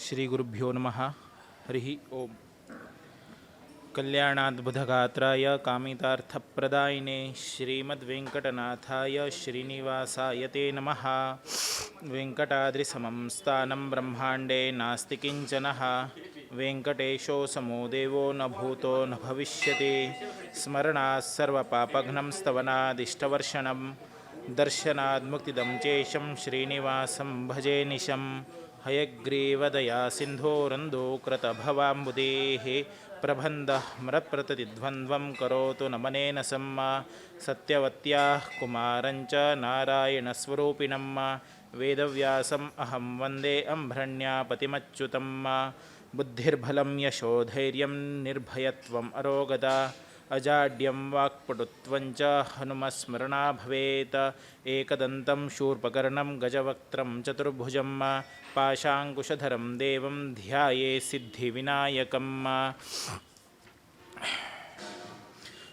श्री गुरुभ्यो नमः। हरिः ओम। कल्याणाद्भुतगात्राय कामितार्थप्रदायिने श्रीमद्वेङ्कटनाथाय श्रीनिवासाय ते नमः। वेङ्कटाद्रिसमं स्थानं ब्रह्माण्डे नास्ति किञ्चनः। वेङ्कटेशो समो देवो न भूतो न भविष्यति। स्मरणात् सर्वपापघ्नं स्तवनादिष्टवर्षणं दर्शनात् मुक्तिदं चेशं श्रीनिवासं भजे निशम्। हयग्रीवदया सिन्धोरन्दो कृतभवाम्बुदेः प्रबन्धः मृत्प्रततिद्वन्द्वं करोतु नमनेन सम्म। सत्यवत्याः कुमारञ्च नारायणस्वरूपिणं वेदव्यासम् अहं वन्दे अम्भ्रण्यापतिमच्युतं। बुद्धिर्बलं यशोधैर्यं निर्भयत्वम् अरोगता अजाड्यं वाक्पटुत्वं च हनुमस्मरणा भवेत्। एकदन्तं शूर्पकर्णं गजवक्त्रं चतुर्भुजं पाशाङ्कुशधरं देवं ध्याये सिद्धिविनायकम्।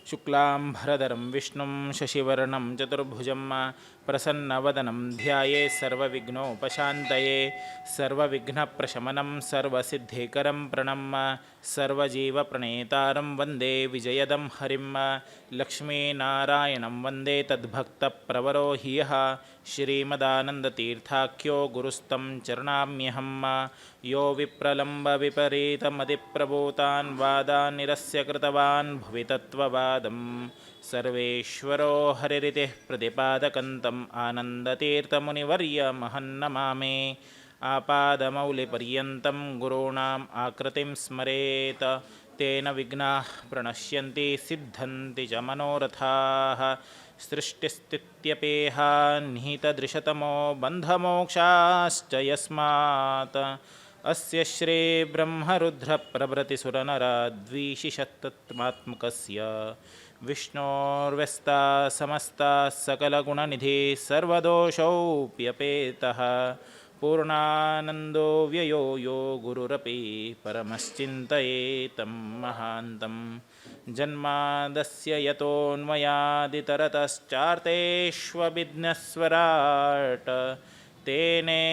शुक्लाम्भरधरं विष्णुं शशिवर्णं चतुर्भुजं प्रसन्नवदनं ध्याये सर्वविघ्नोपशान्तये। सर्वविघ्नप्रशमनं सर्वसिद्धिकरं प्रणम्य सर्वजीवप्रणेतारं वन्दे विजयदं हरिं। लक्ष्मीनारायणं वन्दे तद्भक्तप्रवरो हि यः श्रीमदानन्दतीर्थाख्यो गुरुस्तं चरणाम्यहं। यो विप्रलम्बविपरीतमतिप्रभूतान् वादान् निरस्य कृतवान् भुवि तत्त्ववादं सर्वेश्वरो हरिरितिः प्रतिपादकन्तम् आनन्दतीर्थमुनिवर्यमहन्नमामि। आपादमौलिपर्यन्तं गुरूणाम् आकृतिं स्मरेत् तेन विघ्नाः प्रणश्यन्ति सिद्धन्ति च मनोरथाः। सृष्टिस्थित्यपेहा निहितदृशतमो बन्धमोक्षाश्च यस्मात् अस्य श्रीब्रह्मरुद्रप्रभृतिसुरनरद्वीषिशतत्मात्मकस्य विष्णोर्व्यस्ता समस्ता सकलगुणनिधि सर्वदोषोऽप्यपेतः पूर्णानन्दो व्ययो यो गुरुरपि परमश्चिन्तयेतं महान्तं। जन्मादस्य यतोऽन्वयादितरतश्चार्तेष्वभिघ्नस्वराट् तेने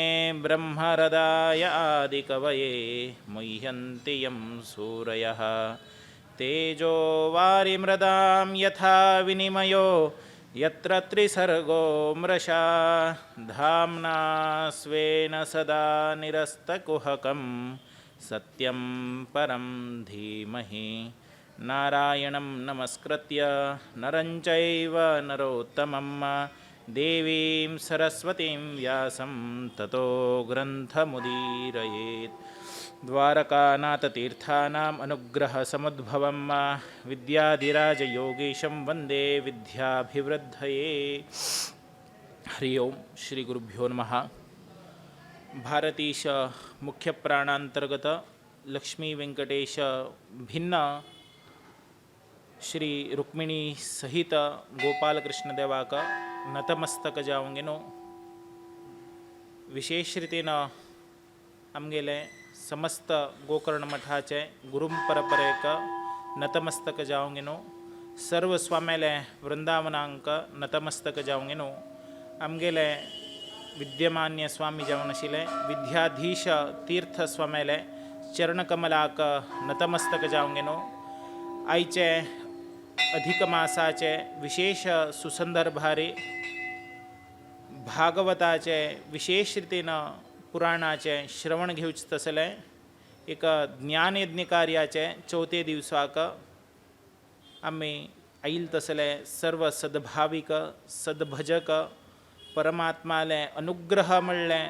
ब्रह्महृदाय आदिकवये मुह्यन्ति यं सूरयः। तेजो वारिमृदां यथा विनिमयो यत्र त्रिसर्गो मृषा धाम्ना स्वेन सदा निरस्तकुहकं सत्यं परं धीमहि। नारायणं नमस्कृत्य नरं चैव नरोत्तमं देवीं सरस्वतीं व्यासं ततो ग्रन्थमुदीरयेत्। द्वारकानाथतीर्थानाम् अनुग्रहसमुद्भवं विद्याधिराजयोगीशं वन्दे विद्याभिवृद्धये। हरि ओं। श्री गुरुभ्यो नमः। भारतीश मुख्य प्राणांतर्गत लक्ष्मी वेंकटेश भिन्न श्री रुक्मिणी सहित गोपालकृष्ण देवाक नतमस्तक जावंगेनो विशेष रीतीन आमगेले समस्त गोकर्ण मठाचे गुरुम परंपरेक नतमस्तक जावंगेनो सर्व स्वामेले वृंदावनांक नतमस्तक जावंगेनो आमगेले विद्यमान्य स्वामी जावन आशिल्ले विद्याधीश तीर्थ स्वामेले चरणकमलाक नतमस्तक जावंगेनो आयचे अधिक मासाचे विशेष सुसंदर्भारी भागवताचे विशेष रीतीन पुराणाचे श्रवण घेवचे तसले एक ज्ञानयज्ञ कार्याचे चौथे दिवसाक आमी आयिल तसले सर्व सद्भाविक सद्भजक परमात्माले अनुग्रह म्हणले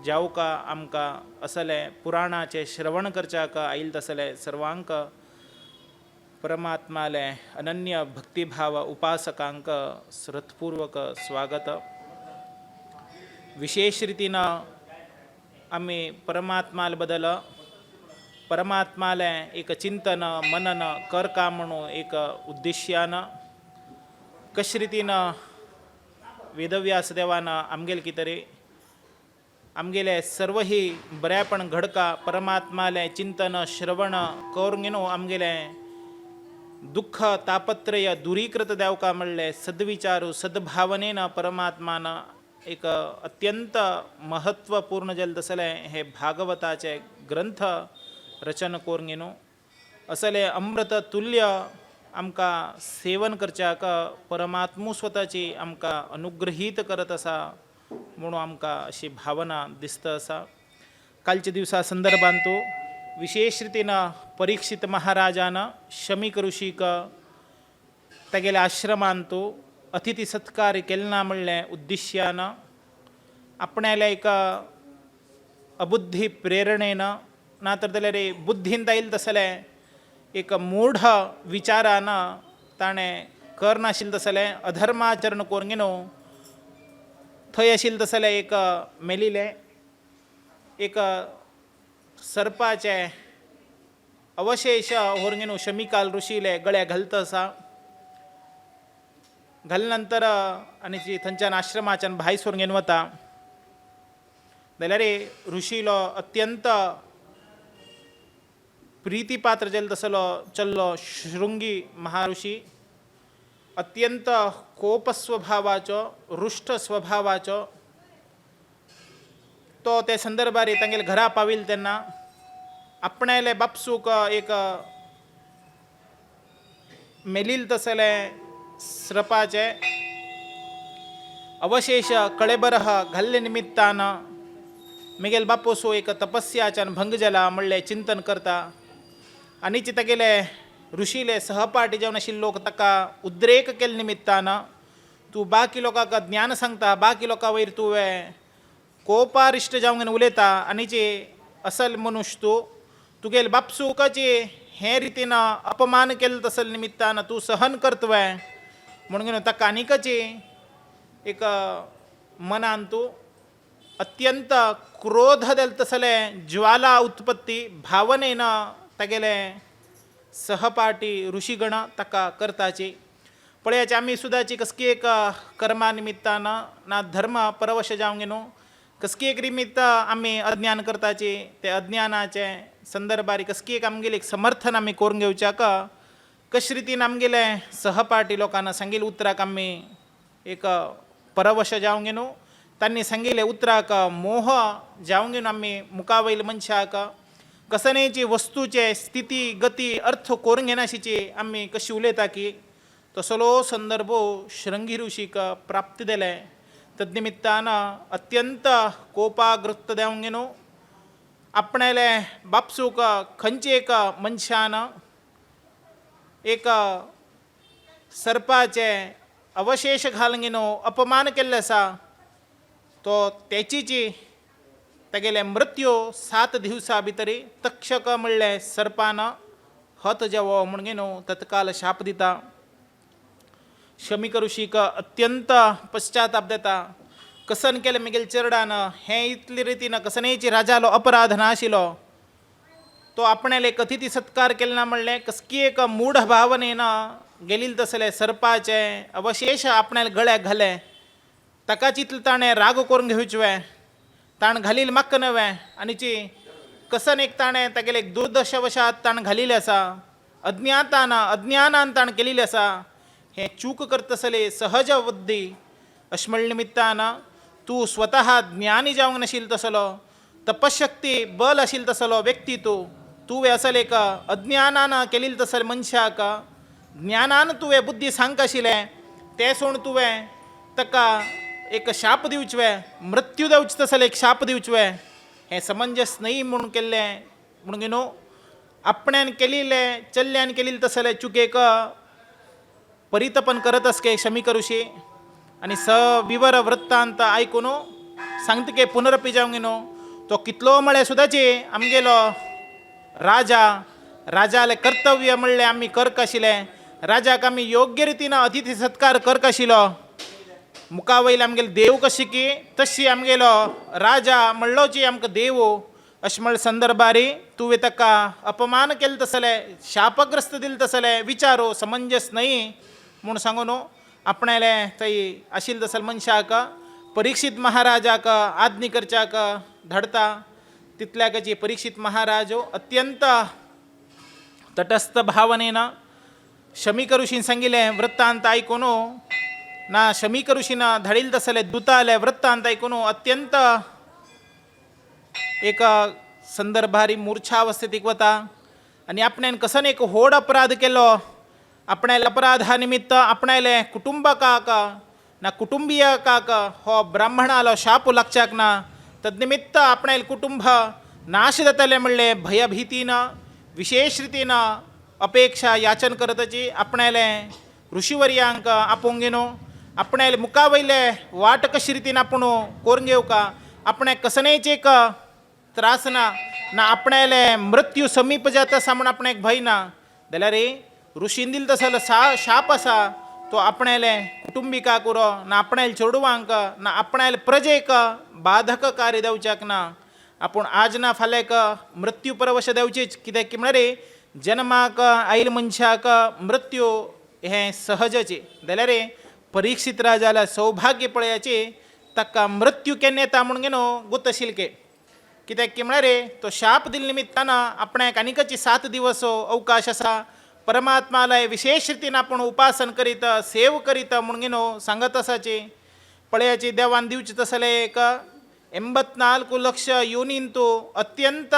जावका आमकां असले पुराणाचे श्रवण करच्याक आयिल तसले सर्वांक परमात्माले अनन्य भक्तिभाव उपासकांक श्रद्धपूर्वक स्वागत। विशेष रीतीन आम्ही परमात्माल बदल परमात्माले एक चिंतन मनन करका म्हणून एक उद्देश्यान कशे रीतीन वेदव्यास देवान आमगेले कितरी आमगेले सर्व ही बऱ्यापण घडका परमात्माले चिंतन श्रवण करूंगेनो आमगेले दुःख तापत्रय दुरीकृत देवका म्हणले सद्विचारू सद्भावनेन परमात्मान एक अत्यंत महत्वपूर्ण जल तसले हे भागवताचे ग्रंथ रचन करून घेनो असले अमृत तुल्य आमका सेवन करच्याक परमात्मू स्वताची आमका अनुग्रहीत करत असा म्हणून आमका अशी भावना दिसत असा. कालच्या दिवसा संदर्भान तो विशेष रीतीनं परीक्षित महाराजानं शमीक ऋषीक तेगेल्या आश्रमान तो अतिथी सत्कार केलना म्हणले उद्दिश्यानं आपणाल्या एका अबुद्धी प्रेरणेनं नातर जाल्यार बुद्धीन जाईल तसलें एक मूढ विचारानं ताणें करनाशिल्लें तसलें अधर्माचरण करून घेनो थंय आशिल्लें तसलें एक मेलिल्लें एक सर्पाचे अवशेष व्हरून घेवन शमिकाल ऋषीले गळ्या घालता असा घाल नंतर आनी थंयच्यान आश्रमाच्यान भायर सोरून घेवन वता जाल्यार ऋषीलो अत्यंत प्रीतीपात्र जाल्लो तसलो चल्लो शृंगी महाऋषी अत्यंत कोप स्वभावाचो रुष्ट स्वभावाचो तो ते संदर्भार तांगेले घरा पाविल तेन्ना आपणायले बापसूक एक मेलील तसले सर्पाचे अवशेष कळेबरह घाल्ले निमित्तान मेगेल बापोसो एक तपस्याच्यान भंग जाला म्हणले चिंतन करता आनी तेगेले ऋषीले सहपाठी जावन आशिल्ले लोक ताका उद्रेक केले निमित्तान तूं बाकी लोकांक ज्ञान सांगता बाकी लोकां वयर तुवें कोपारिश्ट जावन उलयता आनीचे असल मनुश्य तुगेल बापसूकाची हे रितीन अपमान केले तसले निमित्तान तूं सहन करतवें म्हणून ताका आनीकची एक मनान तूं अत्यंत क्रोध जाल तसले ज्वाला उत्पत्ती भावनेन तेगेले सहपाठी ऋषीगण ताका करताची पळयाची आमी सुद्दाची कसकी एक कर्मा निमित्तान ना धर्म परवश जावंक न्हू कसकी एक निमित्त आमी अज्ञान करताची ते अज्ञानाचे संदर्भार कसकी एक आमगेले एक समर्थन आमी करून घेवच्याक कशे रितीन आमगेले सहपाठी लोकांना सांगिल्ले उतराक आमी एक परवश जावंक न्हू तांणी सांगिल्ले उतराक मोह जावंक घेवन आमी मुखावयल्या मनशाक कसनेची वस्तूचे स्थिती गती अर्थ करून घेनाशिची आमी कशी उलयता की तसलो संदर्भ शृंगी ऋषीक प्राप्त जाले तद्निमित्तान अत्यंत कोपाग्रस्त जावंक घेवन आपणाले बापसूक खंयचे एक मनशान एक सर्पाचे अवशेष घालून घेवन अपमान केल्ले आसा तो तेचीची तेगेले मृत्यू 7 दिवसां भितरी तक्षक म्हणले सर्पान हत जावो म्हण घेवन तत्काल शाप दिता. शमीक ऋषीक अत्यंत पश्चाताप देता कसन केले मेगेल चरडान हे इतले रितीन कसनेची राजालो अपराध नाशिलो तो आपणाले अतिथी सत्कार केले ना म्हणले कसकी एक मूढ भावनेन गेलील तसले सर्पाचे अवशेष आपणाले गळ्याक घाले ताका चितले ताणें राग करून घेवचे ताण घालील म्हाका नवें आनीची कसन एक ताणें तागेले एक दुर्दशवशात ताण घालिल्लें आसा अज्ञानान ताण केलेलें आसा हे चूक करतसले सहज बुद्धी अशें म्हणले निमित्तान तूं स्वता ज्ञानी जावंक नाशिल्लो तसलो तपशक्ती बल आशिल्लो तसलो व्यक्ती तुवें असल एक अज्ञानान केलेले तसले मनशाक ज्ञानान तुवें बुद्धी सांगक आशिल्लें तें सोड तुवें ताका एक शाप दिवचें मृत्यू दिवचे तसले एक शाप दिवचें हें समंजस न्हय म्हणून केल्लें म्हणून न्हू आपण्यान केलेलें चल्ल्यान केलेले तसले चुकेक परितपन करत असके शमीक ऋषी आनी सविवर वृत्तांत आयकून सांगता की पुनरपी जावंक न्हू तो कितलो म्हळ्यार सुद्दाची आमगेलो राजाले कर्तव्य म्हणलें आमी करक आशिल्लें राजाक आमी योग्य रितीन अतिथी सत्कार करक आशिल्लो मुखा वयले आमगेले देव कशी की तशी आमगेलो राजा म्हणलोची आमकां देव अशें म्हणल्या संदर्भारी तुवें ताका अपमान केले तसले शापग्रस्त दिले तसले विचारो समंजस न्हय म्हूण सांगून आपणाले थंय आशिल्ले तसले मनशाक परीक्षित महाराजाक आज्ञा करच्याक धाडता तितल्याकची परीक्षित महाराज अत्यंत तटस्थ भावनेन शमीक ऋषीन सांगिल्लें वृत्तांत आयकून ना शमीक ऋषीन धाडिल्ले तसले दुताले वृत्तांत आयकून अत्यंत एक संदर्भारी मूर्छावस्थेत वता आणि आपणान कसन एक होड अपराध केलो आपणाला अपराधानिमित्त आपणाले कुटुंबकाक ना कुटुंबीयकाक हो ब्राह्मणालो शाप लागच्याक ना तद्निमित्त आपणाल कुटुंब नाश जातले म्हणले भयभीतीनं विशेष रितीनं अपेक्षा याचन करतची आपणाले ऋषीवर्यांक आपोंग गेनो आपणाले मुखावयले वाट कशी रितीन आपण कोरून घेऊ का आपण कसनेच एक त्रास ना ना आपणाले मृत्यू समीप जात असा म्हणून आपण एक भय ना जाल्यार ऋषीन दिल तसं शाप असा तो आपणाले कुटुंबिका कुरो ना आपणाल चेडवांक ना आपणाल प्रजेक बाधक कार्य देवच्याक ना आपण आज ना फाल्याक मृत्यू परवश देवचीच कित्याक की म्हणारे जन्माक आयल मनशाक मृत्यू हे सहजचे जाल्यार परीक्षित राजाला सौभाग्य पळयाचे ताका मृत्यू केन्ना येता म्हणून घेनो गुत्तशिलके कित्याक की म्हणारे तो शाप दिल निमित्तानं आपणाक आनीकची 7 दिवस अवकाश असा परमात्माला विशेष रितीन आपण उपासन करीत सेव करीत म्हणून घेनो सांगत असाचे पळयाचे देवान दिवचे तसले एक 84 लक्ष योनींतू अत्यंत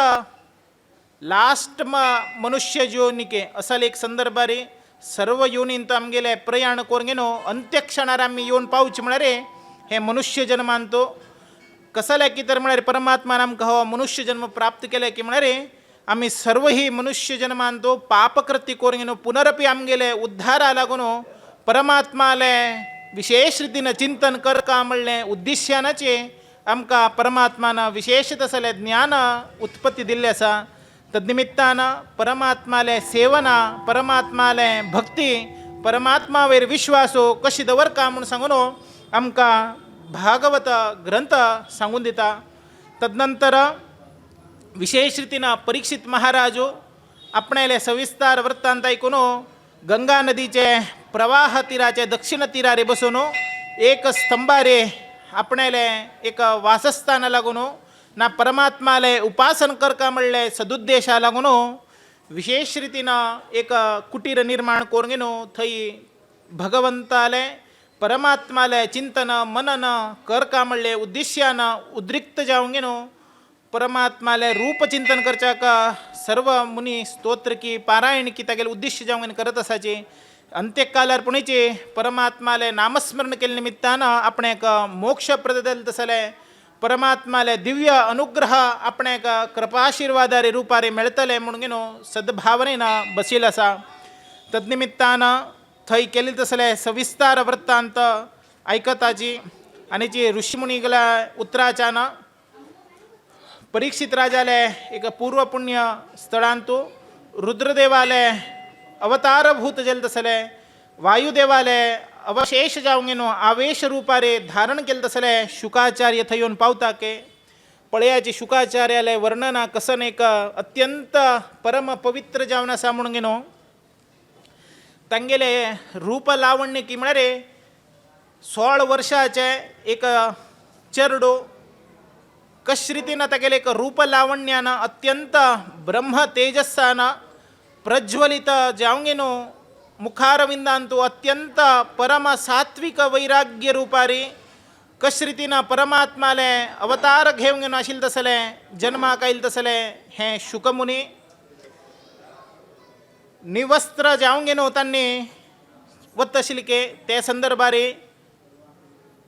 लास्ट मनुष्य योनिके असले एक संदर्भारी सर्व योनींत आमगेले प्रयाण करून घेनो अंत्य क्षणार आम्ही येऊन पावचे म्हणारे हे मनुष्य जन्मांतो कसले की तर म्हणारे परमात्मान आमकां हो मनुष्य जन्म प्राप्त केले की म्हणारे आम्ही सर्व ही मनुष्य जन्मांतो पापकृती करून घेनो पुनरपी आमगेले उद्धारा लागून परमात्माले विशेष रितीनं चिंतन करका म्हणले उद्दिश्यानाचे आमकां परमात्मानं विशेष तसले ज्ञान उत्पत्ती दिल्ले आसा तद्निमित्तानं परमात्माले सेवना परमात्माले भक्ती परमात्मा वयर विश्वासो कशी दवरका म्हणून सांगून आमकां भागवत ग्रंथ सांगून दिता तदनंतर विशेष रितीनं परीक्षित महाराजो आपणाले सविस्तार वृत्तांत ऐकून गंगा नदीचे प्रवाह तीराचे दक्षिण तीरारे बसून एक स्तंभारे आपणाले एक वासस्थान लागून ना परमात्माले उपासन करका म्हणले सदुद्देशा लागून विशेष रितीनं एक कुटीर निर्माण करून घेनो थंय भगवंताले परमात्माले चिंतन मनन करका म्हणले उद्दिश्यानं उद्रिक्त जावंक घेनो परमात्माले रूप चिंतन करच्याक सर्व मुनी स्तोत्र की पारायण की तागेले उद्दिश्य जावंक करत असाचे अंत्यकालार पुणेचे परमात्माले नामस्मरण केले निमित्तानं आपणाक मोक्ष प्रदल तसले परमात्माले दिव्य अनुग्रह आपणाक कृपाशीर्वादारे रूपारे मेळतले म्हणून घेनो सद्भावनेनं बसील असा तद्निमित्तानं थंय केले तसले सविस्तार वृत्तांत ऐकताची आणि जी ऋषीमुनीगला उतराच्यानं परीक्षित राजाले एक पूर्व पुण्य स्थळांतू रुद्रदेवाले अवतारभूत जल तसले वायुदेवाले अवशेष जावंक घेनो आवेश रूपारे धारण केले तसले शुकाचार्य थंय येवन पावता के पळयाचे शुकाचार्याले वर्णना कसन एक अत्यंत परम पवित्र जावन आसा म्हणून घेनो तांगेले रूप लावण्य की म्हणारे 16 वर्षाचे एक चेडो कश रितीनं तागेले एक रूप लावण्यानं अत्यंत ब्रह्म तेजस्सानं प्रज्वलित जावंक घेनो मुखारविंदांतू अत्यंत परम सात्विक वैराग्य रूपारी कश रितीनं परमात्माले अवतार घेवंक घेवन आशिल्ले तसले जन्माक आयिल्ले तसले हे शुकमुनी निवस्त्र जावंक घेनो तांणी वत आशिल्ले ते संदर्भारी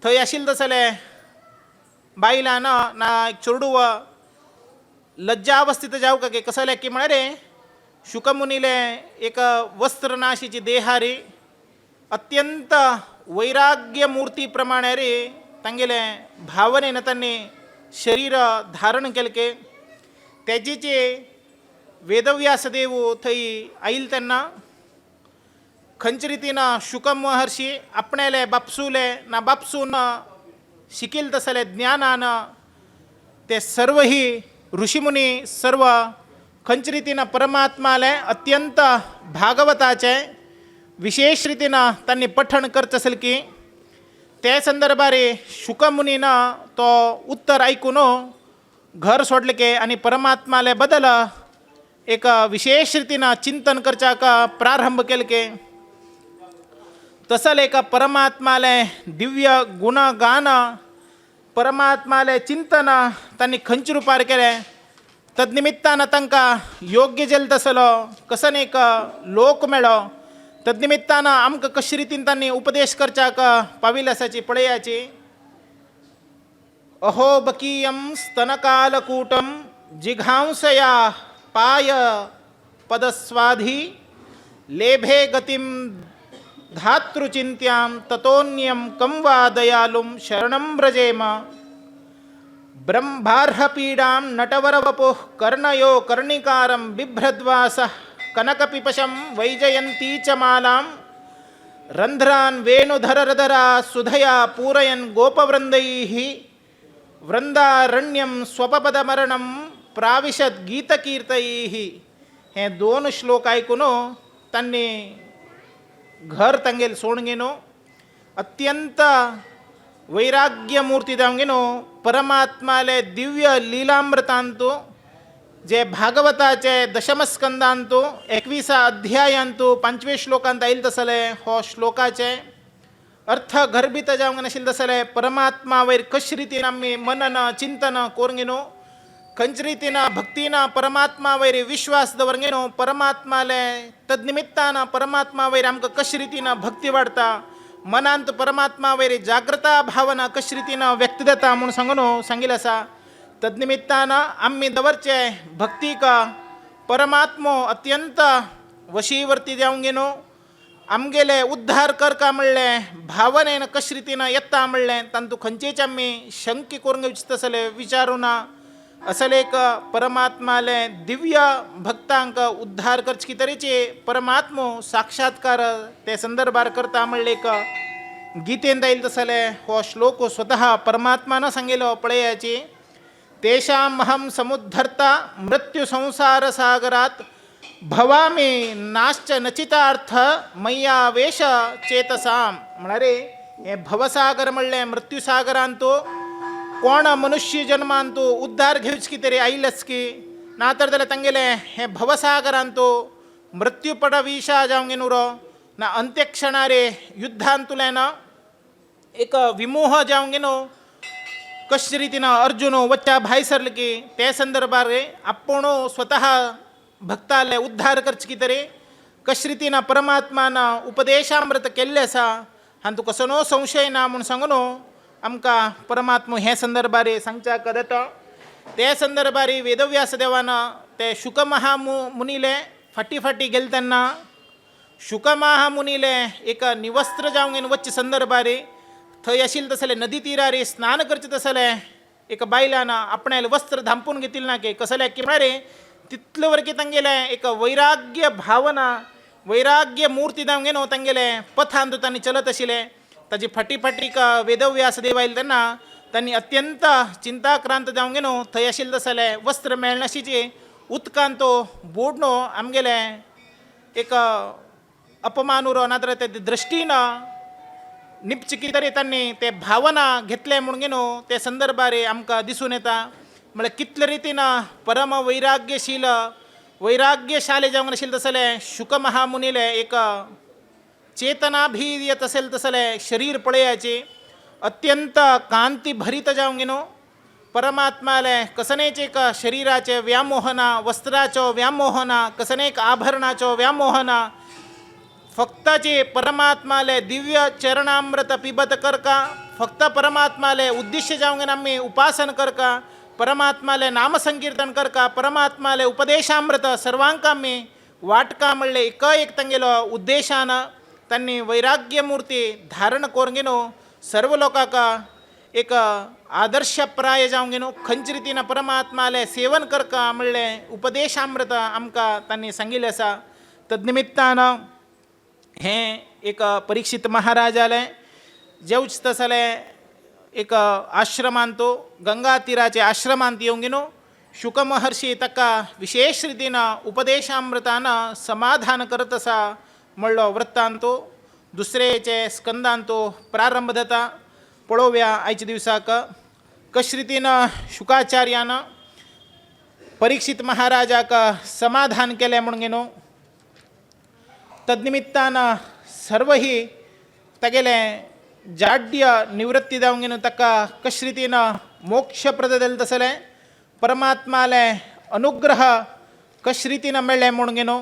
थंय आशिल्ले तसले बायलानं ना चेडूव लज्जावस्थित जावं के कसले की म्हणारे शुकमुनीले एक वस्त्रनाशीची देहारी अत्यंत वैराग्य मूर्ती प्रमाणे रे तांगेले भावनेनं त्यांनी शरीर धारण केले के त्याचीचे वेदव्यास देव थंय आईल त्यांना खंच रितीनं शुक महर्षी आपणाले बापसूले ना बापसून शिकिल तसले ज्ञानानं ते सर्व ही ऋषीमुनी सर्व खंच रितीनं परमात्माले अत्यंत भागवताचे विशेष रितीनं त्यांनी पठण करत असेल की ते संदर्भारे शुकमुनीनं तो उत्तर ऐकून घर सोडले के आणि परमात्माले बदल एक विशेष रितीनं चिंतन करच्याक प्रारंभ केले के तसल एक परमात्माले दिव्य गुणगान परमात्माले चिंतन त्यांनी खंच रुपार केले तद्निमित्तानं तांकां योग्य जेल तसलो कसन एक लोक मेळो तद्निमित्तानं आमकां कशे रितीन तांणी उपदेश करच्याक पाविल्ले आसाची पळयाची. अहो बकीयं स्तनकालकूटं जिघांसया पाय पदस्वाधी लेभे गतिं धातृचिन्त्यां ततोऽन्यं कं वा दयालुं शरणं व्रजेम. ब्रह्मार्हपीडां नटवरवपुः कर्णयो कर्णिकारं बिभ्रद्वासः कनकपिपशं वैजयन्ती च मालां रन्ध्रान् वेणुधररधरा सुधया पूरयन् गोपवृन्दैः वृंदारण्यं स्वपपदमरणं प्राविशद गीतकीर्तैः. हे दोन श्लोक ऐकून त्यांनी घर तांगेल सोडून अत्यंत वैराग्य मूर्ती जावन परमात्माले दिव्य लीलामृतांतू जे भागवताचे दशमस्कंदांतू 21 अध्यायांतू 25 श्लोकांत येईल तसले हो श्लोकाचे अर्थ गर्भित जावंक नाशिल्ले तसले परमात्मा वयर कशे रितीन आमी मनन चिंतन कोरंगिनो खंयचे रितीन भक्तीन परमात्मा वयर विश्वास दवरंगिनो परमात्माले तद्निमित्तान परमात्मा वयर आमकां कशे रितीन भक्ती वाडटा मनांत परमात्मा वयर जागृता भावना कशे रितीन व्यक्त जाता म्हूण सांगिल्लें आसा. तद्निमित्तान आमी दवरचे भक्तीक परमात्मो अत्यंत वशीवर्ती जावंगिनो आमगेले उद्धार करका म्हणलें भावनेन कशे रितीन येता म्हणलें तांतू खंयचेच आमी शंकी करूंक तसले विचारुना असले एक परमात्माले दिव्य भक्तांक उद्धार करचे की तरेचे परमात्मो साक्षात्कार ते संदर्भार करता म्हणलें एक गीतेंत येईल तसले हो श्लोक स्वतः परमात्मान सांगिल्लो पळयाची. तेषाम् अहं समुद्धर्ता मृत्यु संसार सागरात भवामी नाश्च नचितार्थ मय्या वेश चेतसाम. म्हणारे हे भवसागर म्हणलें मृत्यूसागरांतू कोण मनुष्य जन्मांतू उद्धार घेवच की तरी आयिल्लेच की नातर जाल्यार तांगेले हे भवसागरांतू मृत्यू पडविशा जावंक उरो ना अंत्यक्षणारे युद्धांतुल्यान एक विमोह जावंक कशे रितीन अर्जुन वच्चा भायर सरले की ते संदर्भार आपूण स्वतः भक्ताले उद्धार करचे की तरी कशे रितीन परमात्मान उपदेशामृत केल्लें आसा हातूंत कसलो संशय ना म्हूण सांगून आमकां परमात्मा हे संदर्भार सांगच्याक जाता. ते संदर्भार वेदव्यास देवान ते शुकमहामुनीले फाटी फाटी गेले तेन्ना शुकमहामुनीले एक निवस्त्र जावंक वच्चे संदर्भार थंय आशिल्ले तसले नदी तीरार स्नान करचे तसले एक बायलान आपणाले वस्त्र धांपून घेतिल्लें ना की कसले की म्हळ्यार तितले वरकी तांगेले एक वैराग्य भावना वैराग्य मूर्ती जावंक तांगेले पथांतू तांणी चलत आशिल्ले ताजी फाटी फाटीक वेदव्यास देव आयले तेन्ना तांणी अत्यंत चिंताक्रांत जावंक थंय आशिल्ले तसले वस्त्र मेळनाशिचे उदकांत बुडून आमगेले एक अपमान उरो नातर ते दृश्टीन निपचिकी तरी तांणी ते भावना घेतले म्हणून ते संदर्भार आमकां दिसून येता. म्हळ्यार कितले रितीन परम वैराग्यशील वैराग्यशाली जावंक नाशिल्ले तसले शुकमहामुनीले एक चेतनाभी येत असेल तसले शरीर पळयाचे अत्यंत कांती भरीत जावंक परमात्माले कसनेच एक शरीराचे व्यामोहना वस्त्राचो व्यामोहना कसनेक आभरणाचो व्यामोहना फक्ताचे परमात्माले दिव्य चरणामृत पिबत करका फक्त परमात्माले उद्देश्य जावंक आमी उपासन करका परमात्माले नामसंकीर्तन करका परमात्माले उपदेशामृत सर्वांक आमी वाटका म्हणले एक तांगेलो उद्देशान तांणी वैराग्य मूर्ती धारण करून सर्व लोकांक एक आदर्शप्राय जावंक खंयचे रितीन परमात्माले सेवन करका म्हणले उपदेशामृत आमकां तांणी सांगिल्लें आसा. तद्निमित्तान हे एक परीक्षित महाराजाले जेवच तसले एक आश्रमांत गंगा तीराचे आश्रमांत येवंक शुक महर्षी ताका विशेष रितीन उपदेशामृतान समाधान करत आसा म्हणलो वृत्तांत दुसरेचे स्कंदांत प्रारंभ जाता. पळोवया आयच्या दिवसाक कशे रितीन शुकाचार्यान परीक्षित महाराजाक समाधान केलें म्हणून तद्निमित्तान सर्व ही तागेले जाड्य निवृत्ती जावंक ताका कशे रितीन मोक्षप्रद जालें तसलें परमात्माले अनुग्रह कश रीतीनं मेळ्ळे म्हणून गेनो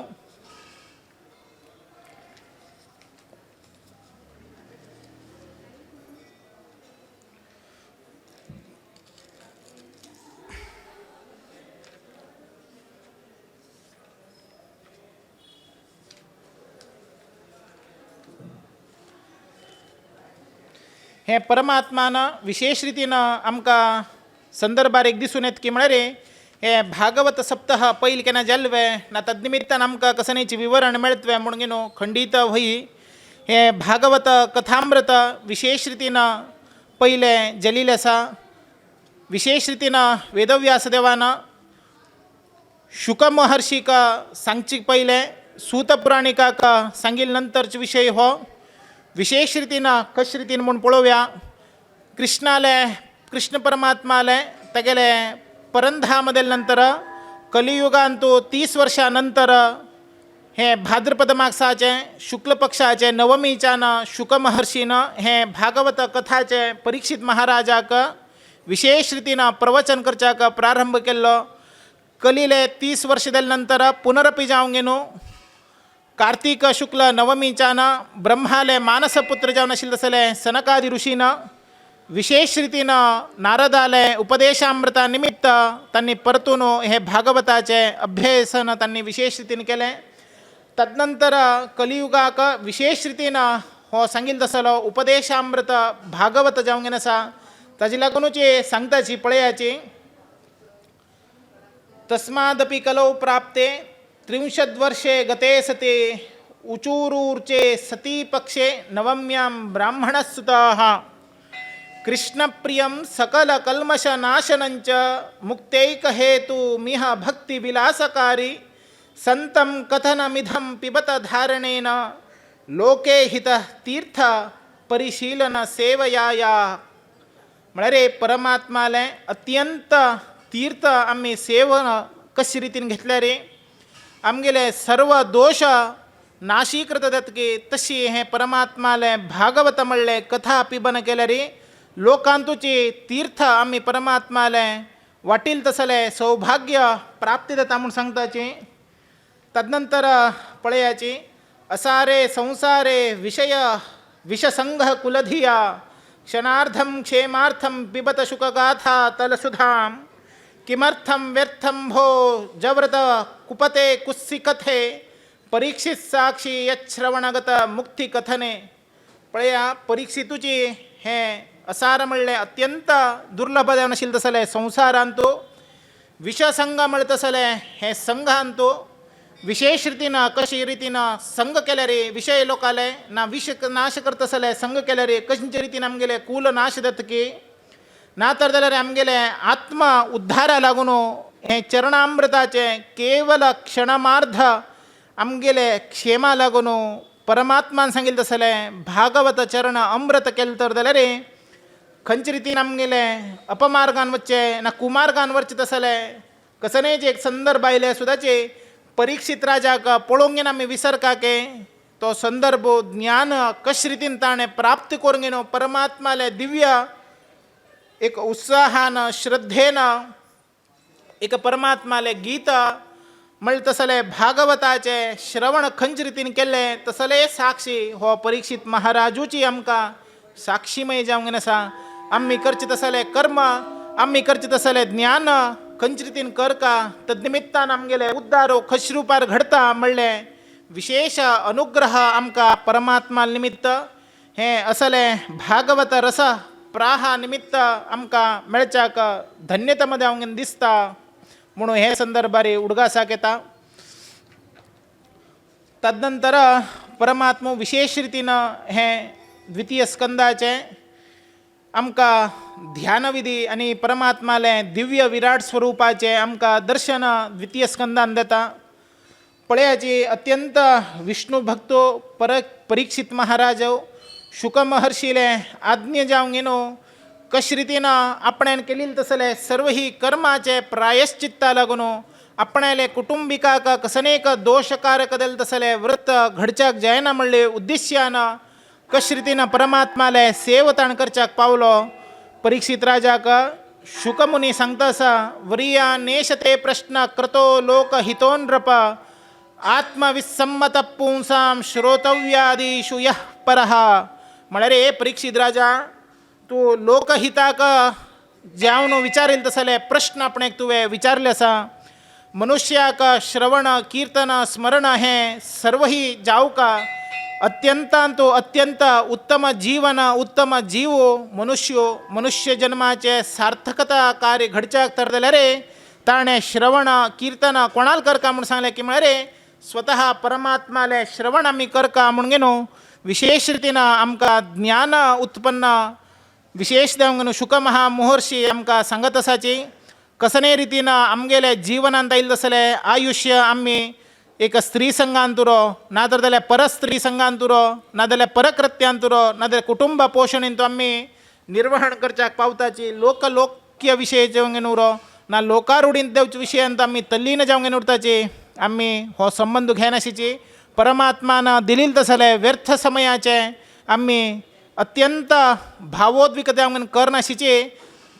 हे परमात्मानं विशेष रीतीनं आमकां संदर्भार एक दिसून येत की म्हळ्यार हे भागवत सप्ताह पयल केन्ना जाल्वे ना तद्निमित्तान आमकां कसनेची विवरण मेळतवे म्हणून न्हू खंडीत होई हे भागवत कथामृत विशेष रीतीनं पयले जलिल्लें आसा विशेष रीतीनं वेदव्यास देवानं शुक महर्षीक सांगचे पयले सूत पुराणिकाक सांगिल्ले नंतरचो विशय हो विशेष रीतीनं कश रीतीन म्हूण पळोवया कृष्ण परमात्माले तेगेले परंधामदेल नंतर कलियुगांतू 30 वर्षा नंतर हे भाद्रपद मासाचे शुक्ल पक्षाचे नवमीच्यान शुक महर्षीनं हे भागवत कथाचे परीक्षित महाराजाक विशेष रीतीनं प्रवचन करच्याक प्रारंभ केल्लो कलिले 30 वर्ष जाले नंतर पुनरपी जावंक न्हू कार्तिक शुक्ल नवमीच्यान ब्रह्माले मानसपुत्र जावन आशिल्ले तसले सनकादी ऋषीनं विशेष रीतीनं नारदाले उपदेशामृता निमित्त त्यांनी परतून हे भागवताचे अभ्यासन त्यांनी विशेष रीतीन केले तदनंतर कलियुगाक विशेष रीतीनं हो सांगिल्लो तसलो उपदेशामृत भागवत जावंक आसा ताजी लागूनची सांगताची पळयाची तस्मादपि कलौ प्राप्ते 30 वर्षे गते सते उचूरूर्चे सती पक्षे नवम्यां ब्राह्मणसुताः कृष्णप्रियं सकलकल्मषनाशनञ्च मुक्तैकहेतुमिह भक्तिविलासकारी संतं कथनमिदं पिबत धारणेन लोके हितः तीर्थ परिशीलन सेवयाया म्हळ्यार परमात्माले अत्यंत तीर्थ आम्ही सेवन कशे रितीन घेतल्या रे आमगेले सर्व दोष नाशीकृत जातकी तशी हे परमात्माले भागवत म्हणले कथा पिबन केल्या रे लोकांतुची तीर्थ आम्ही परमात्माले वाटील तसले सौभाग्य प्राप्ती जाता म्हणून सांगताची तदनंतर पळयाची असारे संसारे विषसंघ कुलधिया क्षणार्धं क्षेमार्थं पिबत शुकगाथा तलसुधां किमर्थं व्यर्थं भो जव्रत कुपते कुस्सिकथे परीक्षित साक्षी यच्छ्रवणगत मुक्ती कथने पळया परीक्षितुची हे असार म्हणले अत्यंत दुर्लभ जावन आशिल्ले तसले संसारांतू विषसंघ म्हणले तसले हे संघांतू विशेष रीतीनं कशी रीतीनं संघ केले रे विषय लोकाले ना विष नाश करता तसले संघ केले रे कशे रीतीन आमगेले कुल नाश जातकी ना तर जाल्यार आमगेले आत्म उद्धारा लागून हे चरणामृताचे केवल क्षणमार्ध आमगेले क्षेमा लागून परमात्मान सांगिल्ले तसले भागवत चरण अमृत केले तर जाल्यार खंयचे रीतीन आमगेले अपमार्गान वच्चे ना कुमार्गान वचचे तसले कसनेच एक संदर्भ आयले सुद्दाचे परीक्षित राजाक पळोवंक गेन आमी विसरकाके तो संदर्भ ज्ञान कशे रीतीन ताणें प्राप्त करूंक गेनो परमात्माले दिव्य एक उत्साहान श्रद्धेन एक परमात्माले गीत म्हणले तसले भागवताचे श्रवण खंयचे रीतीन केले तसले साक्षी हो परीक्षित महाराजूची आमकां साक्षीमय जावंक आसा आम्ही करचे तसले कर्म आम्ही करचे तसले ज्ञान खंयचे रीतीन करका तद्निमित्तान आमगेले उद्दारो कशे रुपार घडता म्हणले विशेष अनुग्रह आमकां परमात्मा निमित्त हे असले भागवत रस प्राहा निमित्त आमकां मेळच्याक धन्यता मध्ये हांव दिसता म्हणून हे संदर्भार उडगासाक येता तदनंतर परमात्मा विशेष रीतीन हे द्वितीय स्कंदाचे आमकां ध्यानविधी आणि परमात्माले दिव्य विराट स्वरूपाचे आमकां दर्शन द्वितीय स्कंदान देता पळयाची अत्यंत विष्णू भक्तो परीक्षित महाराज शुक महर्षीले आज्ञा जावंक येनो कशे रीतीन आपणेन केलेले तसले सर्व ही कर्माचे प्रायश्चित्ता लागून आपणाले कुटुंबिकाक कसनेक दोषकारक देल तसले व्रत घडच्याक जायना म्हणले उद्देश्यान कशे रीतीन परमात्माले सेवताण करच्याक पावलो परीक्षित राजाक शुकमुनी सांगता असा वरिया नेशते प्रश्न क्रतो लोकहितोनृप आत्मविसम्मत पुंसाम श्रोतव्यादिषु यः परः. म्हळ्यार रे परीक्षित राजा तू लोकहिताक जावन विचारेल तसले प्रश्न आपणेक तुवें विचारले आसा. मनुष्याक श्रवण कीर्तन स्मरण हे सर्वही जावका अत्यंतांतो अत्यंत उत्तम जीवन उत्तम जीव मनुष्य जन्माचे सार्थकता कार्य घडच्याक तर जाल्यार रे ताणें श्रवण कीर्तन कोणाल करका म्हणून सांगलें की म्हळ्यार रे स्वतः परमात्माले श्रवण आमी करका म्हणून गे न्हू विशेष रितीन आमकां ज्ञान उत्पन्न विशेष देवंग न्हू शुक महामहर्षी आमकां सांगत आसाची कसने रितीन आमगेले जिवनांत आयिल्लें तसलें आयुश्य आमी एक स्त्री संघांत उरो नातर जाल्यार परस्त्री संघांत उरो नाजाल्यार परकृत्यांत उरो नाजाल्यार कुटुंब पोषणेंत आमी निर्वहण करच्याक पावताची लोकलोक्य विशय जावंक उरो ना लोकारुडींत देवचे विशयांत आमी तल्लीन जावंक उरताची आमी हो संबंध घेनाशिची परमात्मान दिलेले तसले व्यर्थ समयाचे आमी अत्यंत भावोद्विक जावंक करनाशिची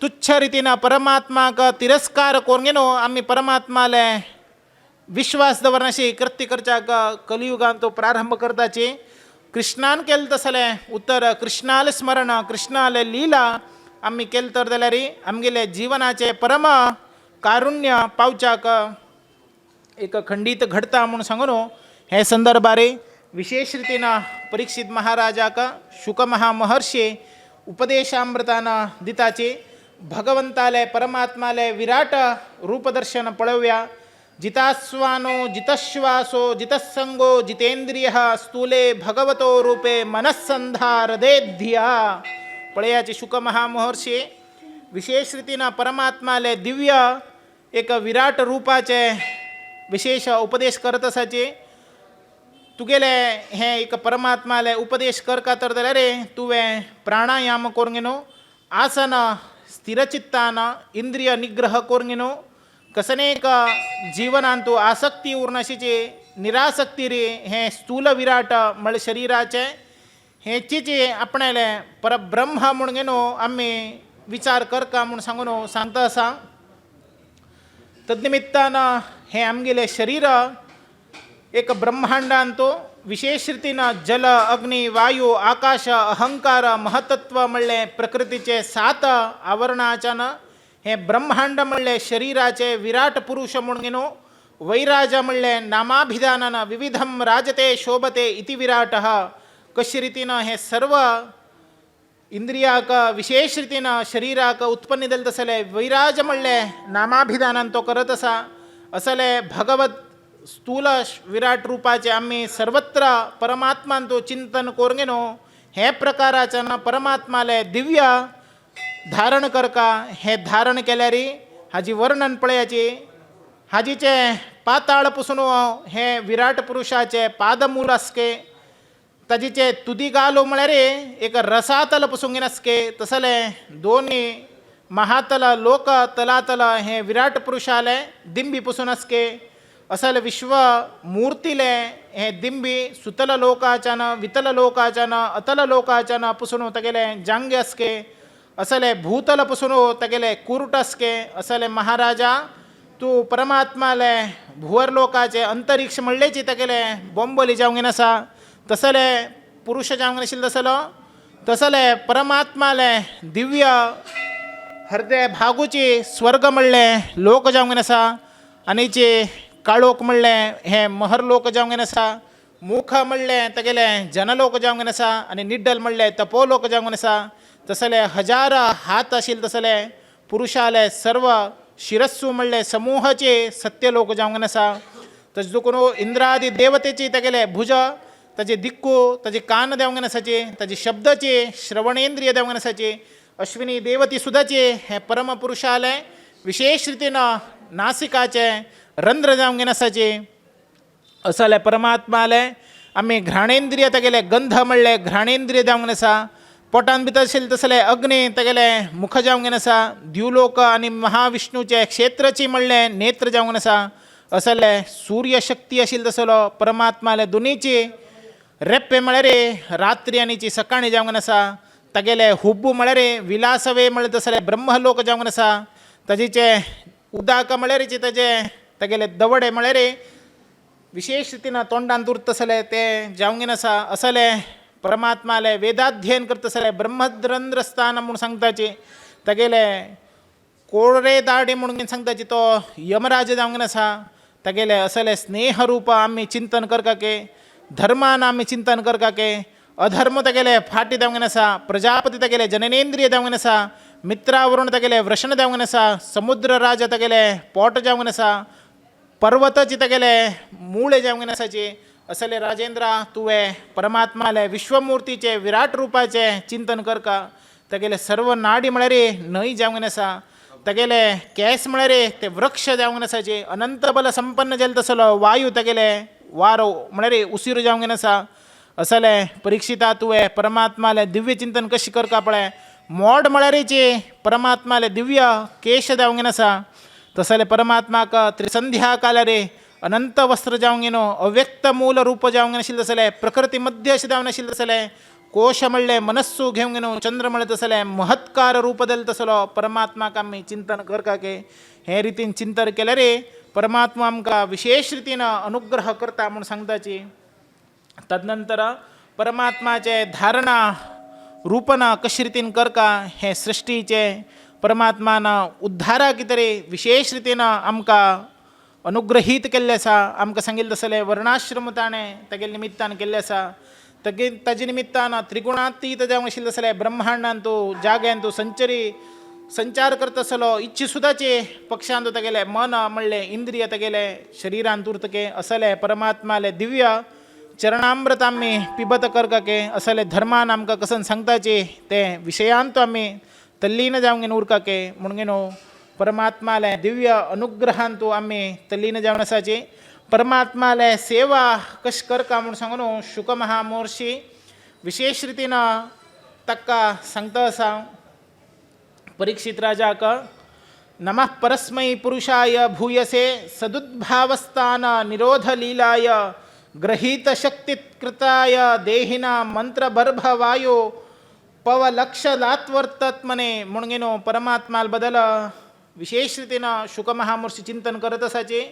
तुच्छ रितीन परमात्माक तिरस्कार करून न्हू आमी परमात्माले विश्वास दवरनाशी कृत्य करच्याक कलियुगांत तो प्रारंभ करताची कृष्णान केलें तसलें उत्तर कृष्णाल स्मरण कृष्णाल लीला आमी केलें तर जाल्यार आमगेले जिवनाचे परम कारुण्य पावच्याक एक खंडीत घडता म्हणून सांगून हे संदर्भार विशेष रितीन परीक्षित महाराजाक शुक महामहर्षी उपदेशामृतान दिताची भगवंताले परमात्माले विराट रूपदर्शन पळोवया. जितास्वानो जितश्वासो जितसंगो जितेंद्रिय स्थूले भगवतो रूपे मनस्संधारदे धिया. पळयाचे शुक महामहर्षी विशेष रितीन परमात्माले दिव्य एक विराट रूपाचे विशेष उपदेश करत आसाचे. तुगेले हे एक परमात्माले उपदेश करता तर जाल्यार तुवें प्राणायाम करूंक न्हू आसन स्थिरचित्तान इंद्रिय निग्रह करूंक न्हू कसनेक जीवनांत तूं आसक्ती उरनाशिची निरासक्ती रे हे स्थूल विराट म्हळ्यार शरिराचे हेचीचे आपणाले परब्रह्म म्हणून न्हू आमी विचार करका म्हणून सांगून सांगता आसा. तद्निमित्तान हे आमगेले शरीर एक ब्रह्मांडांत विशेष रितीन जल अग्नी वायू आकाश अहंकार महतत्व म्हणले प्रकृतीचे 7 आवरणाच्यान हे ब्रह्मांड म्हणले शरीराचे विराट पुरुष म्हणून न्हू वैराज म्हणले नामाभिधानान विविधम राजते शोभते इति विराट. कशे रितीन हे सर्व इंद्रियाक विशेष रितीन शरीराक उत्पन्न जालें तसले वैराज म्हणले नामाभिधानान तो करत आसा. असले भगवत स्थूल विराट रूपाचे आमी सर्वत्र परमात्मान तो चिंतन करूंक न्हू हे प्रकाराच्यान परमात्माले दिव्य धारण करका. हे धारण केल्यार हाजी वर्णन पळयाची हाजीचे पाताळ पसून हे विराट पुरुषाचे पादमूल आसके ताजीचे तुदी गालो म्हळ्यार एक रसातल पसून आसके तसले दोन्ही महातल लोक तलातल हे विराट पुरुषाले दिंबी पसून आसके. असले विश्व मूर्तीले हे दिंबी सुतल लोकाच्यान वितल लोकाच्यान अतल लोकाच्यान पसून तेगेले जांगे आसके. असले भूतल पसून तेगेले कुर्ट आसके. असले महाराजा तूं परमात्माले भुवर लोकाचे अंतरिक्ष म्हणलेची तेगेले बोंबोली जावंक आसा. तसले पुरुष जावंक नाशिल्लो तसलो तसले परमात्माले दिव्य हृदय भागूची स्वर्ग म्हणले लोक जावंक आसा. आनीचे काळोख म्हणले हे महर लोक जावंक आसा. मुख म्हणले तेगेले जनलोक जावंक आसा. आनी निड्डल म्हणले तपोलोक जावंक आसा. तसले 1000 हात आशिल्ले तसले पुरुषाले सर्व शिरस्सू म्हणले समूहाचे सत्यलोक जावंक आसा. तशें देखून इंद्रादी देवतेची तेगेले भुज ताजे दिक्कू ताजे कान देवंक आसाचे ताजे शब्दाचे श्रवणेंद्रिय देवंक आसाचे. अश्विनी देवती सुद्दाचे हे परम पुरुषाले विशेष रितीन नासिकाचे रंध्र जावंक आसाचे. असले परमात्माले आमी घ्राणेंद्रिय तेगेले गंध म्हणले घ्राणेंद्रिय जावंक आसा. पोटान भितर आशिल्ले तसले अग्नी तेगेले मुख जावंक आसा. द्युलोक आनी महाविष्णूचे क्षेत्रची म्हणले नेत्र जावंक आसा. असले सूर्य शक्ती आशिल्लो तसलो परमात्माले दोनीची रेप्पे म्हळ्यार रात्री आनीची सकाळी जावंक आसा. तगेले हुब्बू मळरे विलासवे मळत असले ब्रह्मलोक जावंगन आसा ताजेचे उदाक मळरेचे ताजे तगेले दवडे मळरे विशेष रितीन तोंडान उरत असले ते जावंगीन आसा असले परमात्माले वेदाध्ययन करत असले ब्रह्मद्रंद्र स्थान म्हणून सांगताचे तगेले कोळरे दाडे म्हणून सांगताचे तो यमराज जावंगन आसा तगेले असले स्नेहरूप आम्ही चिंतन करकाके धर्मान आम्ही चिंतन करकाके अधर्म तगेले फाटी जावंगन आसा प्रजापती तगेले जननेंद्रिय जावंगन आसा मित्रावरून तगेले वृषण जावंगन आसा समुद्र राज तगेले पोट जावंगन आसा पर्वताची तगेले मूळे जावंगन आसाचे असले राजेंद्र तुवे परमात्माले विश्वमूर्तीचे विराट रूपाचे चिंतन करका तगेले सर्व नाडी म्हळ्यारे न्हंय जावंगन आसा तगेले केस म्हळ्यारे ते वृक्ष जावंगन आसाचे अनंत बल संपन्न जल तसलो वायू तगेले वारो म्हळ्यारे उसिरू जावंगन आसा असले परीक्षिता तुवे परमात्माले दिव्य चिंतन कशी करका पळय मोड म्हळ्यारेचे परमात्माले दिव्य केश जावंगन आसा तसले परमात्माक त्रिसंध्या कालारे अनंत वस्त्र जावंगेनो अव्यक्त मूल रूप जावंगन आशिल्ले तसले प्रकृती मध्य अशें जावन आशिल्ले तसले कोश म्हणले मनस्सू घेवंगेनो चंद्र म्हणले तसले महत्कार रूप दिले तसलो परमात्माक आमी चिंतन करकाके हे रितीन चिंतन केले रे परमात्मा आमकां विशेष रितीन अनुग्रह करता म्हणून सांगताची तदनंतर परमात्माचे धारणा रूपना कशी रितीन करका हे सृष्टीचे परमात्मान उद्धारा कितरे विशेष रितीन आमकां अनुग्रहीत केल्ले आसा आमकां सांगिल्लें तसलें वर्णाश्रम ताणें तेगे निमित्तान केल्लें आसा ताजे निमित्तान त्रिगुणातीत जावंक आशिल्लें तसलें ब्रह्मांडान तूं जाग्यान तूं संचार करता आसलो इच्छे सुद्दाचे पक्षांत तेगेले मन म्हणलें इंद्रिय तेगेले शरिरांत उरतके असले परमात्माले दिव्य चरणामृत आमी पिबत करकाके असले धर्मान आमकां कसन सांगताचे ते विशयांत आमी तल्लीन जावंगेन उरकाके म्हणून परमात्माले दिव्य अनुग्रहांतू आमी तल्लीन जावन आसाचे परमात्माले सेवा कशी करका म्हणून सांगून शुक महामोर्शी विशेष रितीन ताका सांगता आसा परीक्षित राजाक नमः परस्मै पुरुषाय भूयसे सदुद्भावस्थान निरोध लीलाय ग्रहीत शक्तिकृताय देहिना मंत्रबर्भवायो पवलक्षलात्वर्तत्मने म्हणून परमात्माल बदल विशेष रितीन शुक महामूर्ती चिंतन करत असाचे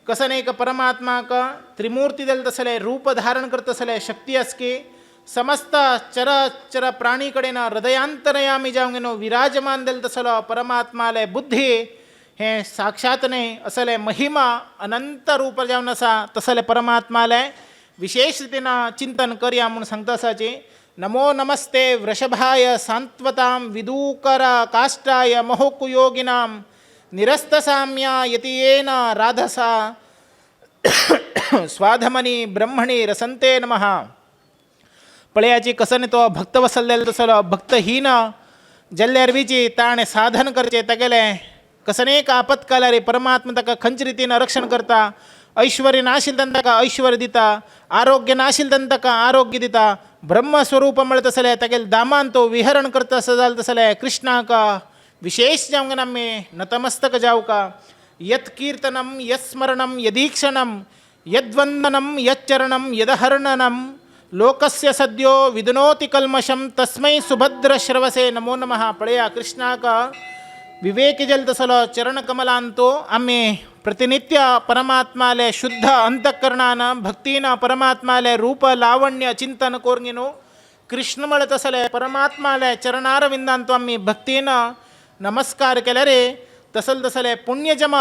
कसन एक परमात्माक त्रिमूर्ती दिले तसले रूप धारण करत असले शक्ती असके समस्त चर प्राणी कडेन हृदयांतरयामी जावंगेनो विराजमान दिले तसलो परमात्माले बुद्धी हे साक्षात नाही असले महिमा अनंत रूप जावन आसा तसले परमात्माले विशेष रितीन चिंतन करया म्हणून सांगता आसाचे नमो नमस्ते वृषभाय सांत्वतां विदूकर काष्टाय महोकुयोगिनां निरस्तसाम्या यतियेन राधसा स्वाधमनी ब्रह्मणी रसंते नमः पळयाची कसन तो भक्त वसलेलो तसलो भक्तहीन जल्ल्यार बीची ताणे साधन करचे तेगेले कसनेक आपत्कालारी परमात्मा ताका खंयचे रितीन रक्षण करता ऐश्वर्य नाशिल तेन्ना ताका ऐश्वर्य दिता आरोग्य नाशिल तेन्ना ताका आरोग्य दिता ब्रह्मस्वरूप म्हणत तसले तेगेले दामान तो विहरण करता जाल तसले कृष्णाक विशेष जावंक आमी नतमस्तक जावका यत् कीर्तनं यत्स्मरणं यदीक्षणं यद्वन्दनं यच्चरणं यदहरणनं लोकस्य सद्यो विदुनोति कल्मषं तस्मै सुभद्रश्रवसे नमो नमः पळया कृष्णाक विवेकी जल तसलो चरण कमलांतो आम्ही प्रतिनित्य परमात्माले शुद्ध अंतःकरणान भक्तीन परमात्माले रूप लावण्य चिंतन कोर्गिनो कृष्ण म्हणत असले परमात्माले चरणारविंदांतो आम्ही भक्तीन नमस्कार केले रे तसले पुण्यजम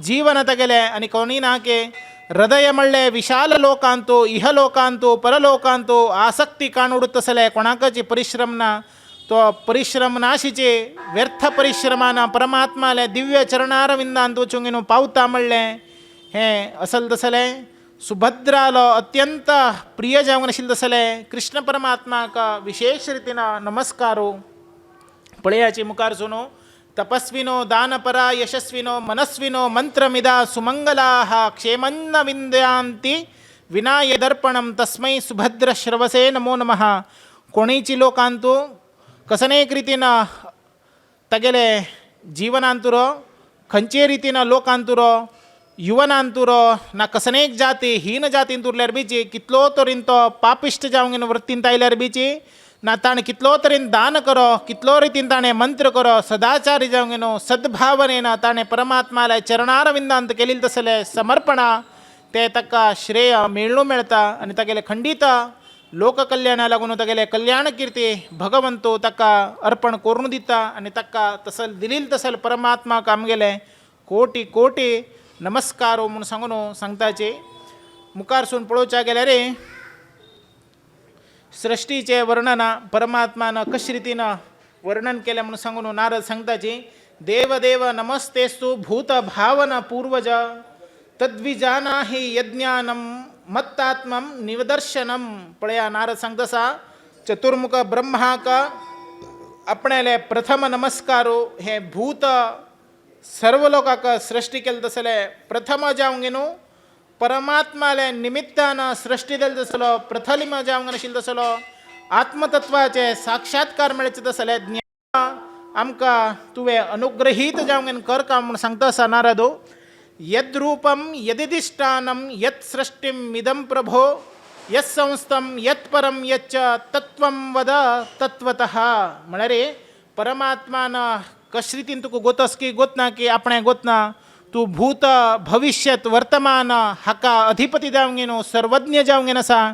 जीवन तगेले आणि कोणी नाके हृदय म्हणले विशाल लोकांतो इहलोकांतो परलोकांतो आसक्ती काणूड तसले कोणाकाची परिश्रम ना तो परिश्रम नाशीचे व्यर्थ परिश्रमान परमात्माले दिव्य चरणारविंदांत वचूंगिनो पावता म्हणले हे असल तसले सुभद्रालो अत्यंत प्रिय जावन आशिल्ले तसले कृष्ण परमात्माक विशेष रितीन नमस्कारो पळयाची मुखार सुनो तपस्विनो दानपरा यशस्विनो मनस्विनो मंत्रमिदा सुमंगलाः क्षेमन्न विंदयांती विनाय दर्पणम तस्मै सुभद्र श्रवसे नमो नमः कोणीची लोकांतू कसनेक रितीन तगेले जीवनांतुरो खंयचे रितीन लोकांतुरो युवनांतुरो ना कसनेक जाती हीन जातीन उरल्यार बीची कितलो तरेन तो पापिश्ट जावंक वृत्तींत आयल्यार बीची ना ताणे कितलो तरेन दान करो, कितलो रितीन ताणे मंत्र करो, सदाचारी जावंक न्हू, सद्भावनेन ताणे परमात्माला चरणारविंदांत केलेली तसले समर्पणा ते ताका श्रेय मेळू मेळटा आनी तागेले खंडीत लोककल्याणा लागून तागेले कल्याण कीर्ती भगवंतो ताका अर्पण करून दिता आनी ताका तसल दिलील तसल परमात्माक आमगेले कोटी कोटी नमस्कार म्हूण सांगून सांगताचे. मुखारसून पळोवच्या गेल्यार सृष्टीचे वर्णन परमात्मान कशे रितीन वर्णन केलें म्हणून सांगून नारद सांगताची. देव देव नमस्तेस्तु भूत भावन पूर्वज तद्विजाना हि यज्ञानम मत्तात्मम निवदर्शनम. पळया नारद सांगतसा चतुर्मुख ब्रह्माक आपणेले प्रथम नमस्कारो हे भूत सर्व लोकांक सृष्टी केले तसले प्रथम जावंक न्हू परमात्माले निमित्तान सृष्टी दिली तसलो प्रथम जावंक नाशिल्लो तसलो आत्मतत्वाचे साक्षात्कार मेळचे तसले ज्ञान आमकां तुवें अनुग्रहीत जावंक कर का म्हूण सांगता आसा नारदो. यद्रूपम यदिदिष्टानम यत् सृष्टिम इदं प्रभो यत्संस्थम यत्परम यच्च तत्वं वद तत्वतः. म्हळ्यार परमात्मान कशे रितीन तुका गोतस की गोतना की आपणे गोतना तूं भूत भविष्यत वर्तमान हाका अधिपती जावंक न्हू सर्वज्ञ जावंक आसा.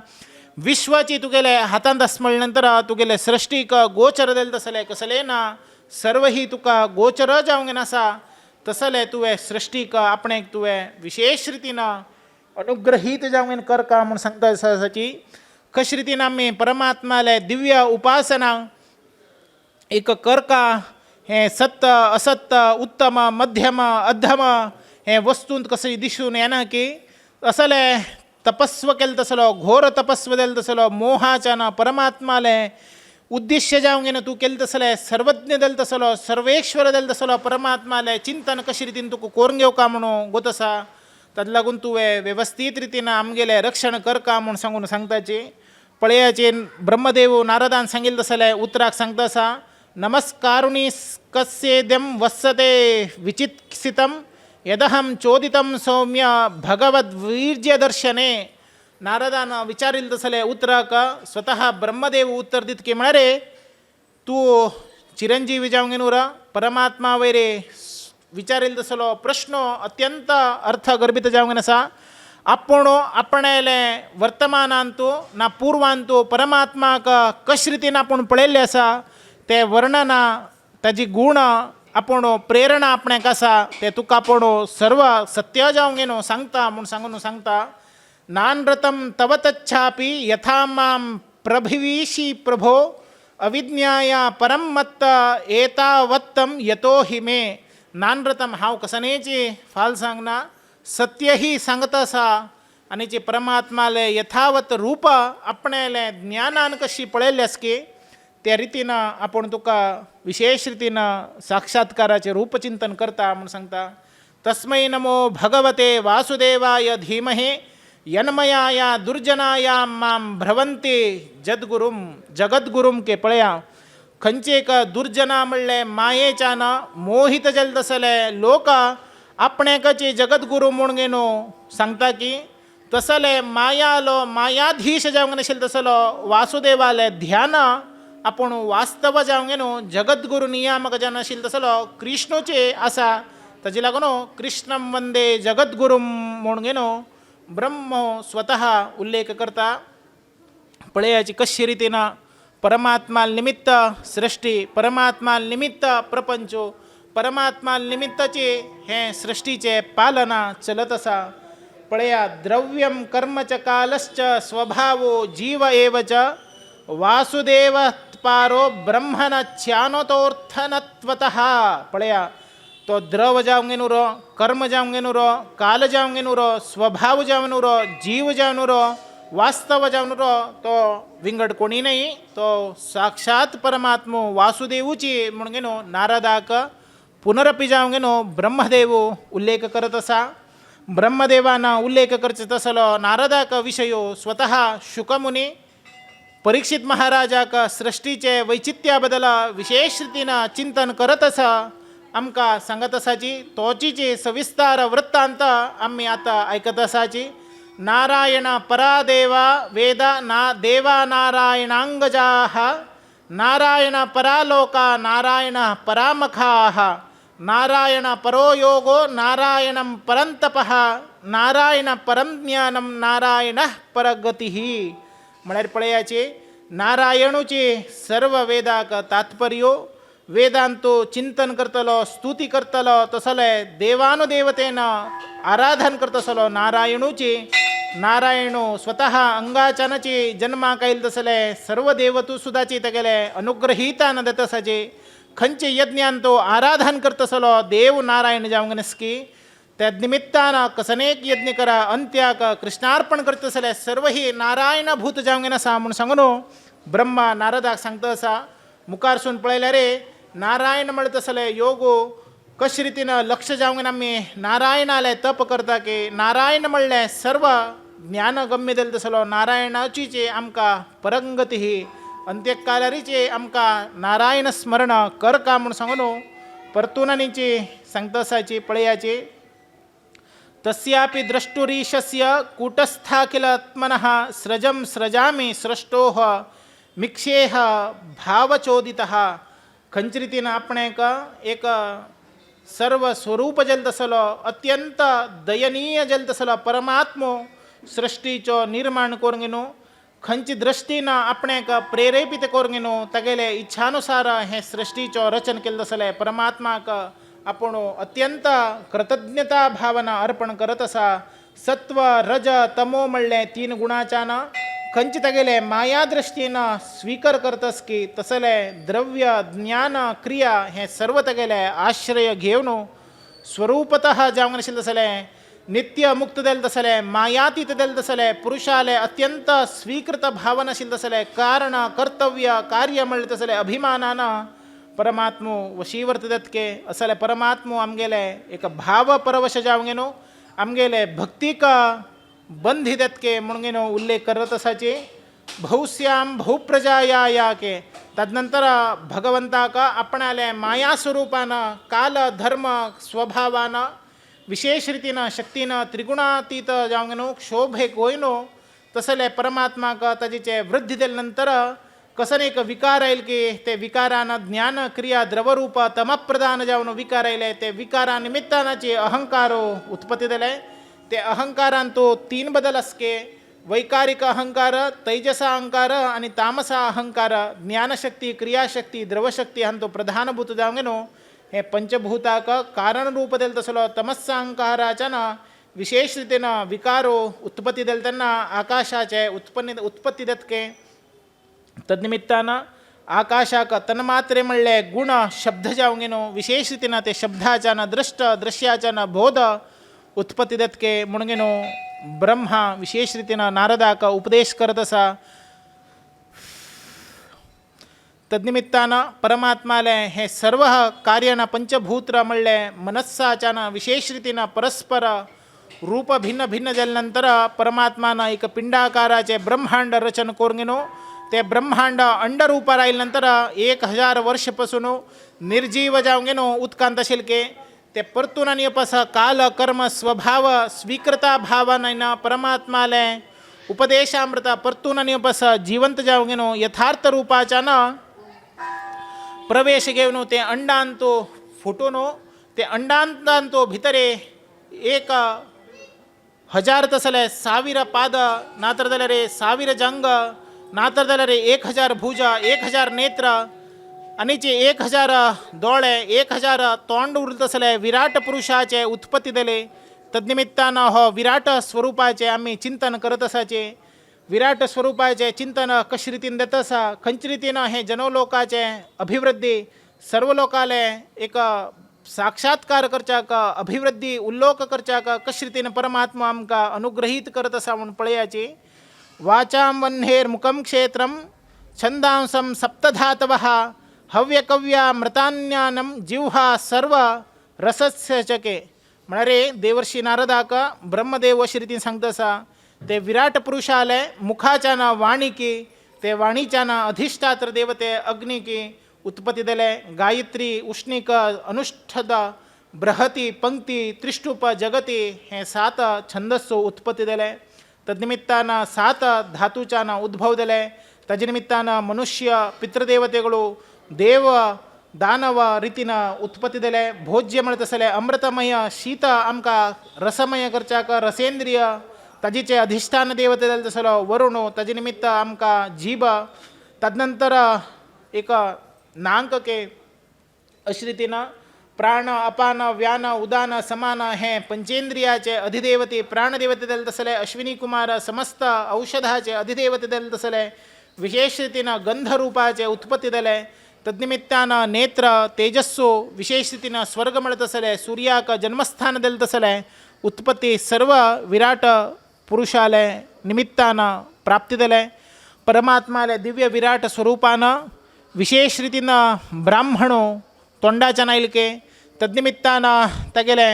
विश्वाची तुगेले हातांत आस म्हणल्या नंतर तुगेले सृष्टीक गोचर दिले तसले कसले ना सर्व ही तुका गोचर जावंक आसा. तसले तुवें सृष्टीक आपणेक तुवें विशेष रितीन अनुग्रहीत जावंक कर का म्हूण सांगता आसाची. कशे रितीन आमी परमात्माले दिव्य उपासना एक करका हें सत्य असत्य उत्तम मध्यम अधम हें वस्तूंत कशें दिसून येना की असले तपस्व केले तसलो घोर तपस्व केले तसलो मोहाच्यान परमात्माले उद्देश्य जावंक न्हू तूं केले तसले सर्वज्ञ दिले तसलो सर्वेश्वर दिले तसलो परमात्माले चिंतन कशे रितीन तुका करून घेवका म्हणून गोत आसा. ताका लागून तुवें वेवस्थीत रितीन आमगेलें रक्षण कर का म्हूण सांगून सांगताची. पळयाचे ब्रह्मदेव नारदान सांगिल्लें तसलें उतराक सांगता आसा. नमस्कारुणी कस्येद्यं वत्सते विचित्सितं यदहं चोदितं सौम्य भगवद्वीर्यदर्शने. नारदान विचारिल्लें तसलें उतराक स्वतः ब्रह्मदेव उत्तर दित की म्हळ्यार तूं चिरंजीवी जावंक न्हू रे परमात्मा वयर विचारिल्लो तसलो प्रश्न अत्यंत अर्थगर्भित जावंक आसा. आपूण आपणेले वर्तमानांतू ना पूर्वांतू परमात्माक कशे रितीन आपूण पळयल्लें आसा ते वर्णना ताजी गुण आपूण प्रेरणा आपणाक आसा ते तुका आपूण सर्व सत्य जावंक न्हू सांगता म्हूण सांगून सांगता. नानृतं तव तच्छापि यथा मां प्रभिवीषि प्रभो अविज्ञाय परम मत्त एतावत्तं यतो हि मे. नानृतं हांव कसनेची फाल सांगना सत्य ही सांगता आसा आनी जे परमात्माले यथावत रूप आपणेले ज्ञानान कशी पळयल्यास की त्या रितीन आपूण तुका विशेष रितीन साक्षात्काराचे रूपचिंतन करता म्हूण सांगता. तस्मै नमो भगवते वासुदेवाय धीमहि यन्मयाय दुर्जनायां मां भ्रवन्ति जद्गुरुम जगद्गुरुम के. पळया खंयचे एक दुर्जना म्हणले मायेच्यान मोहित जाले तसले लोक आपणेकचे जगद्गुरू म्हूण घेवन सांगता की तसले मायालो मायाधीश जावंक नाशिल्लो तसलो वासुदेवाले ध्यान आपूण वास्तव जावंक न्हू जगद्गुरू नियामक जावन नाशिल्लो तसलो कृष्णूचे आसा. ताजे लागून कृष्णम वंदे जगद्गुरूम म्हूण घेवन ब्रह्म स्वतः उल्लेख करता. पळयाची कशे रितीन परमात्मा निमित्त सृष्टी परमात्मा निमित्त प्रपंच परमात्मा निमित्ताचे हे सृष्टीचे पालना चलत आसा. पळया द्रव्यम कर्म च कालश्च स्वभावो जीव एव च वासुदेव पारो ब्रह्मणच्यानतोर्थनत्वतः. पळया तो द्रव जावंक न्हू रो कर्म जावंक न्हू रो काल जावंक न्हू रो स्वभाव जावंक न्हू रो जीव जावंक न्हू रो वास्तव जावन रो तो विंगड कोणी नाही तो साक्षात परमात्मा वासुदेवची म्हणून घेनो नारदाक पुनरपि जावंक घेनो ब्रह्मदेव उल्लेख करत असा. ब्रह्मदेवाना उल्लेख करचे तसलो नारदाक विषयो स्वतः शुकमुनी परीक्षित महाराजाक सृष्टीचे वैचित्या बद्दल विशेष रितीन चिंतन करत असा आमकां सांगत आसाची. तोचीची सविस्तार वृत्तांत आमी आतां आयकत आसाची. नारायण परादेवा वेद ना देवा नारायणांगजाः नारायण परालोका नारायण परामखाः नारायण परो योगो नारायणं परंतपः नारायण परम ज्ञानम नारायण परगतिः. म्हळ्यार पळयाचे नारायणूचे सर्व वेदाक तात्पर्यो वेदांतो चिंतन करतलो स्तुती करतलो तसले देवानुदेवतेन आराधन करतसलो नारायणूचे नारायणो स्वतः अंगाचानचे जन्माक आयिल्ले तसले सर्व देवतू सुदाची तेगेले अनुग्रहीतान देतसाचे खंयचे यज्ञान तो आराधन करतसलो देव नारायण जावंक नसकी त्या निमित्तान कसनेक यज्ञ करा अंत्याक कृष्णार्पण करतसले सर्व ही नारायण भूत जावंक नसा म्हूण सांगून ब्रह्मा नारदाक सांगता असा मुखारसून पळयल्यार रे नारायण म्हणतसले योगो कशे रितीन लक्ष जावंक आमी नारायणाले तप करता की नारायण म्हणले सर्व ज्ञान गम्य जालें तसलो नारायणाचीचे आमकां परंगती ही अंत्यकालारीचे आमकां नारायण स्मरण कर का म्हूण सांगून परतुनानीची सांगता असाची पळयाची तस्यापि द्रष्टुरीशस्य कूटस्थाखिलात्मनः स्रजं स्रजामि स्रष्टोः मिक्षेह भावचोदितः. खंयचे रितीन आपणेक एक सर्व स्वरूप जल तसलो अत्यंत दयनीय जल तसलो परमात्मो सृष्टीचो निर्माण करून घेनो खंयची दृश्टीन आपणेक प्रेरेपित करून घेनो तेगेले इच्छानुसार हे सृष्टीचो रचन केलें तसलें परमात्माक आपण अत्यंत कृतज्ञता भावना अर्पण करत असा. सत्व रज तमो म्हणले तीन गुणाच्यान खंयचे तेगेले माया दृष्टीन स्वीकार करतस की तसले द्रव्य ज्ञान क्रिया हे सर्व तेगेले आश्रय घेवन स्वरूपतः जावंक नाशिल्लें तसलें नित्य मुक्त जालें तसलें मायातीत जालें तसलें पुरुषाले अत्यंत स्वीकृत भावना आशिल्लें तसलें कारण कर्तव्य कार्य म्हणलें तसलें अभिमानान परमात्मो वशीवर्त दत्के असले परमात्मो आमगेले एक भाव परवश जावंक घेनो आमगेले भक्तीक बंधी दत्के म्हणून घेनो उल्लेख करत असाचे भौस्याम भौप्रजाया के तदनंतर भगवंताक आपणाले माया स्वरूपान काल धर्म स्वभावान विशेष रितीन शक्तीन त्रिगुणातीत जावंक न्हू शोभेक वयनो तसले परमात्माक ताजेचे वृद्धी जाले नंतर कसन एक विकार आयल की ते विकारान ज्ञान क्रिया द्रवरूप तमप्रदान जावन विकार आयले ते विकारा निमित्तानाचे अहंकारो उत्पत्ती जाले. ते अहंकारान तो तीन बदल असके वैकारिक अहंकार तैजसा अहंकार आणि तामसा अहंकार ज्ञानशक्ती क्रियाशक्ती द्रवशक्ती हांन तो प्रधानभूत जावंक न्हू हे पंचभूताक कारण रूप दिले तसलो तमस्सा अहंकाराच्यान विशेष रितीन विकारो उत्पत्ती दिले तेन्ना आकाशाचे उत्पत्ती दत्के तदनिमित्तान आकाशाक तन्मात्रे म्हणले गुण शब्द जावंक न्हू विशेष रितीन ते शब्दाच्यान दृष्ट दृश्याच्यान बोध उत्पत्ती दत्के म्हणून न्हू ब्रह्मा विशेष रितीन नारदाक उपदेश करत असा. तदनिमित्तान परमात्माले हे सर्व कार्यान पंचभूत म्हणले मनस्साच्यान विशेष रितीन परस्पर रूप भिन्न भिन्न जाले नंतर परमात्मान एक पिंडाकाराचे ब्रह्मांड रचन करून घेनो ते ब्रह्मांड अंडरूपार आयले नंतर 1000 वर्ष पासून निर्जीव जावंक घेनो उदकांत आशिल्के ते परतून आनी अपस काल कर्म स्वभाव स्वीकृता भावान परमात्माले उपदेशामृत परतून आनी अपस जिवंत जावंक घेनो यथार्थ रूपाच्यान प्रवेश घेवन ते अंडान तो फुटून ते अंडांतान तो भितरे 1000 तसले 1000 पाद नातर जाल्यार 1000 जंग नातर जाल्यार 1000 भुज 1000 नेत्र आनीचे 1000 दोळे 1000 तोंड उरले तसले विराट पुरुषाचे उत्पत्ती जाले. तदनिमित्तान हो विराट स्वरूपाचे आमी चिंतन करत असाचे विराट स्वरूपाचे चिंतन कशे रितीन जाता आसा खंयचे रितीन हे जनोलोकाचे अभिवृद्धी सर्व लोकाले एक साक्षात्कार करच्याक अभिवृद्धी उल्लोक करच्याक कशे रितीन परमात्मा आमकां अनुग्रहीत करत आसा म्हूण पळयाची. वाचां वह्नेर मुखं क्षेत्रं छंदांसं सप्तधातवः हव्यकव्या मृतान्यानं जिह्वा सर्व रसस्य चके. म्हळ्यार देवर्षी नारदाक ब्रह्मदेव अशे रितीन सांगता आसा ते विराट पुरुषाले मुखाच्यान वाणिकी ते वाणीच्यान अधिष्ठात्र देवते अग्निकी उत्पत्ती जाले. गायत्री उष्णिक अनुष्ठद बृहती पंक्ती त्रिष्टुप जगती हे 7 छंदस्सो उत्पत्ती जाले. तदनिमित्तान 7 धातूच्यान उद्भव जाले. ताजे निमित्तानं मनुष्य पितृदेवतेಗಳು देव दानव रितीन उत्पत्ती दिले भोज्य म्हणत असले अमृतमय शीत आमका रसमय करच्याक रसेंद्रिय ताजीचे अधिष्ठान देवते दिले तसलो वरुण ताजे निमित्त आमका जीभ तदनंतर एक नांकके अश्रितीनं प्राण अपान व्यान उदान समान हे पंचेंद्रियाचे अधिदेवते प्राणदेवते दिले तसले अश्विनी कुमार समस्त औषधाचे अधिदेवते दिले तसले विशेष रीतीनं गंधरूपाचे उत्पत्ती दिले तद्निमित्तानं नेत्र तेजस्सो विशेष रीतीनं स्वर्ग मिळत असले सूर्याक जन्मस्थान दिलं तसले उत्पत्ती सर्व विराट पुरुषालय निमित्तानं प्राप्ती दिले परमात्माले दिव्य विराट स्वरूपानं विशेष रीतीनं ब्राह्मणो तोंडाच्या नाईलके तद्निमित्तानं तगेले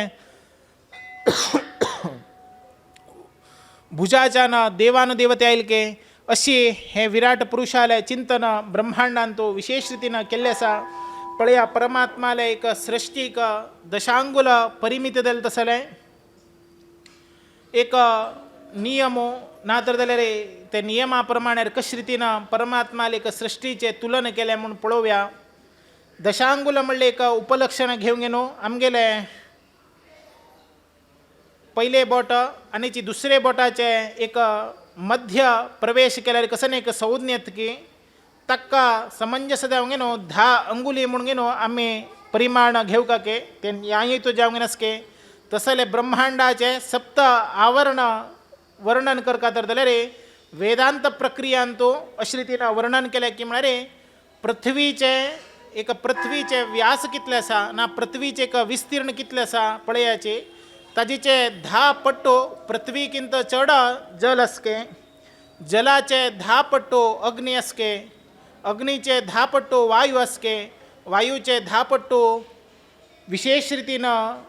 भुजाच्यानं देवानुदेवते आयलके अशी हे विराट पुरुषालय चिंतन ब्रह्मांडांतो विशेष रीतीनं केल्ले आसा पळया परमात्माले एक सृष्टीक दशांगुल परिमित दिले तसले एक नियमो नातर जाल्यार ते नियमा प्रमाणे कशे रितीनं परमात्माले एक सृष्टीचे तुलन केले म्हणून पळोवया दशांगुल म्हणले एक उपलक्षण घेऊन गेलो आमगेले पहिले बोट आणि दुसरे बोटाचे एक मध्य प्रवेश केल्यार कसं एक संज्ञेत की तक्का समंजस जावंक गेनो 10 अंगुली म्हणून गेनो आम्ही परिमाण घेऊ का के ते याही तो जावंक नसके तसले ब्रह्मांडाचे सप्त आवरण वर्णन करता तर जाल्यार वेदांत प्रक्रियांतो अशे रितीनं वर्णन केलें की म्हळ्यार पृथ्वीचे व्यास कितले आसा ना पृथ्वीचे एक विस्तीर्ण कितले आसा पळयाचे ताजीचे 10 पट्टो पृथ्वीकिंत चड जल असके जलाचे 10 पट्टो अग्नी असके अग्नीचे 10 पट्टो वायू असके वायूचे 10 पट्टो विशेष रीतीनं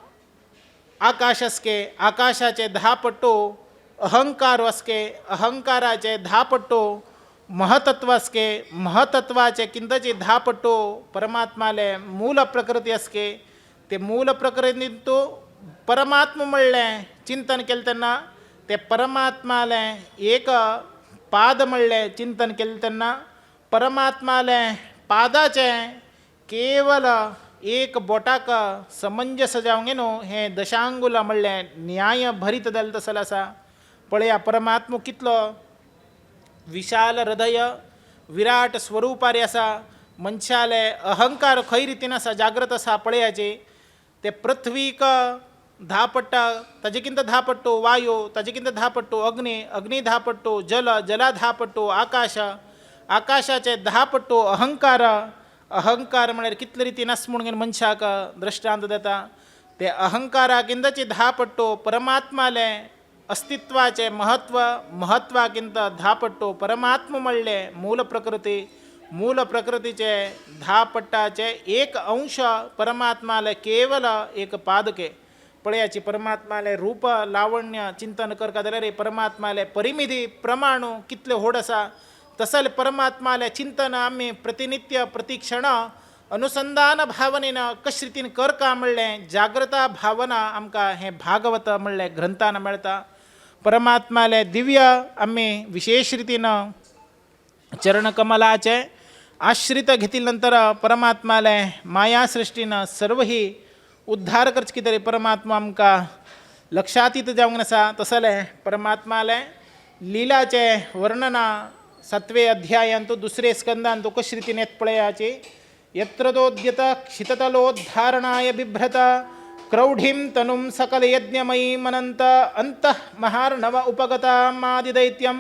आकाश असके आकाशाचे 10 पट्टो अहंकार असके अहंकाराचे 10 पट्टो महतत्व असके महतत्वाचे किंतची 10 पट्टो परमात्माले मूल प्रकृती असके ते मूल प्रकृतींतू परमात्मा म्हणलें चिंतन केलें तेन्ना ते परमात्माले एक पाद म्हणलें चिंतन केलें तेन्ना परमात्माले पादाचे केवल एक बोटाक समंजस जावंक न्हू हे दशांगुल म्हणलें न्याय भरीत जालें तसलें आसा पळया परमात्मा कितलो विशाल हृदय विराट स्वरूपारी आसा मनशाले अहंकार खंय रितीन आसा जागृत आसा पळयाचे ते पृथ्वीक 10 पट्टा ताजेकिंत 10 पट्टो वायू ताजेकिंत 10 पट्टो अग्नी 10 पट्टो जला 10 पट्टो आकाशाचे 10 पट्टो अहंकार म्हळ्यार कितले रितीन आसा म्हणून मनशाक दृश्टांत देता ते अहंकाराकिंतची 10 पट्टो परमात्माले अस्तित्वाचे महत्वाकिंत 10 पट्टो परमात्मा म्हणले मूल प्रकृतीचे 10 पट्टाचे एक अंश परमात्माले केवल एक पादके पळयाची परमात्माले रूप लावण्य चिंतन करता जाल्यार परमात्माले परिमिती प्रमाण कितले व्हड आसा तसले परमात्माले चिंतन आमी प्रतिनित्य प्रतिक्षण अनुसंधान भावनेन कशे रितीन करता म्हणलें जागृता भावना आमकां हे भागवत म्हणलें ग्रंथान मेळटा परमात्माले दिव्य आमी विशेष रितीन चरणकमलाचे आश्रित घेतिल्ले नंतर परमात्माले माया सृष्टीन सर्व ही उद्धार करचे कितें परमात्मा आमकां लक्षातीत जावंक आसा तसले परमात्माले लिलाचे वर्णना 7वें अध्यायांत 2 स्कंदांत कशे रितीन येत पळयाची यत्रोद्यत क्षिततलोद्धारणाय बिभ्रत क्रौढीं तनुं सकलयज्ञमयी मनंत अंतः महार्णव उपगता मादिदैत्यं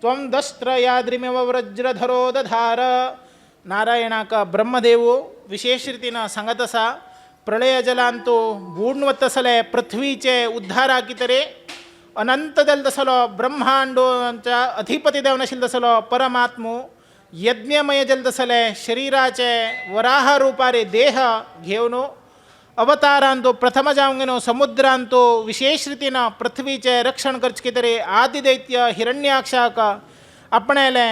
त्वं दस्त्रयाद्रिमिव वज्रधरो दधार नारायणाक ब्रह्मदेव विशेष रितीन सांगत आसा प्रलय जलांतो बूडवत तसले पृथ्वीचे उद्धारा कितरे अनंत जाल तसलो ब्रह्मांडोचा अधिपती देव नाशिल्लो तसलो परमात्मो यज्ञमय जल तसले शरीराचे वराह रूपारे देह घेवन अवतारांतो प्रथम जावंक गेलो समुद्रांतो विशेष रितीन पृथ्वीचे रक्षण करचे कितें आदिदैत्य हिरण्याक्षाक आपणेले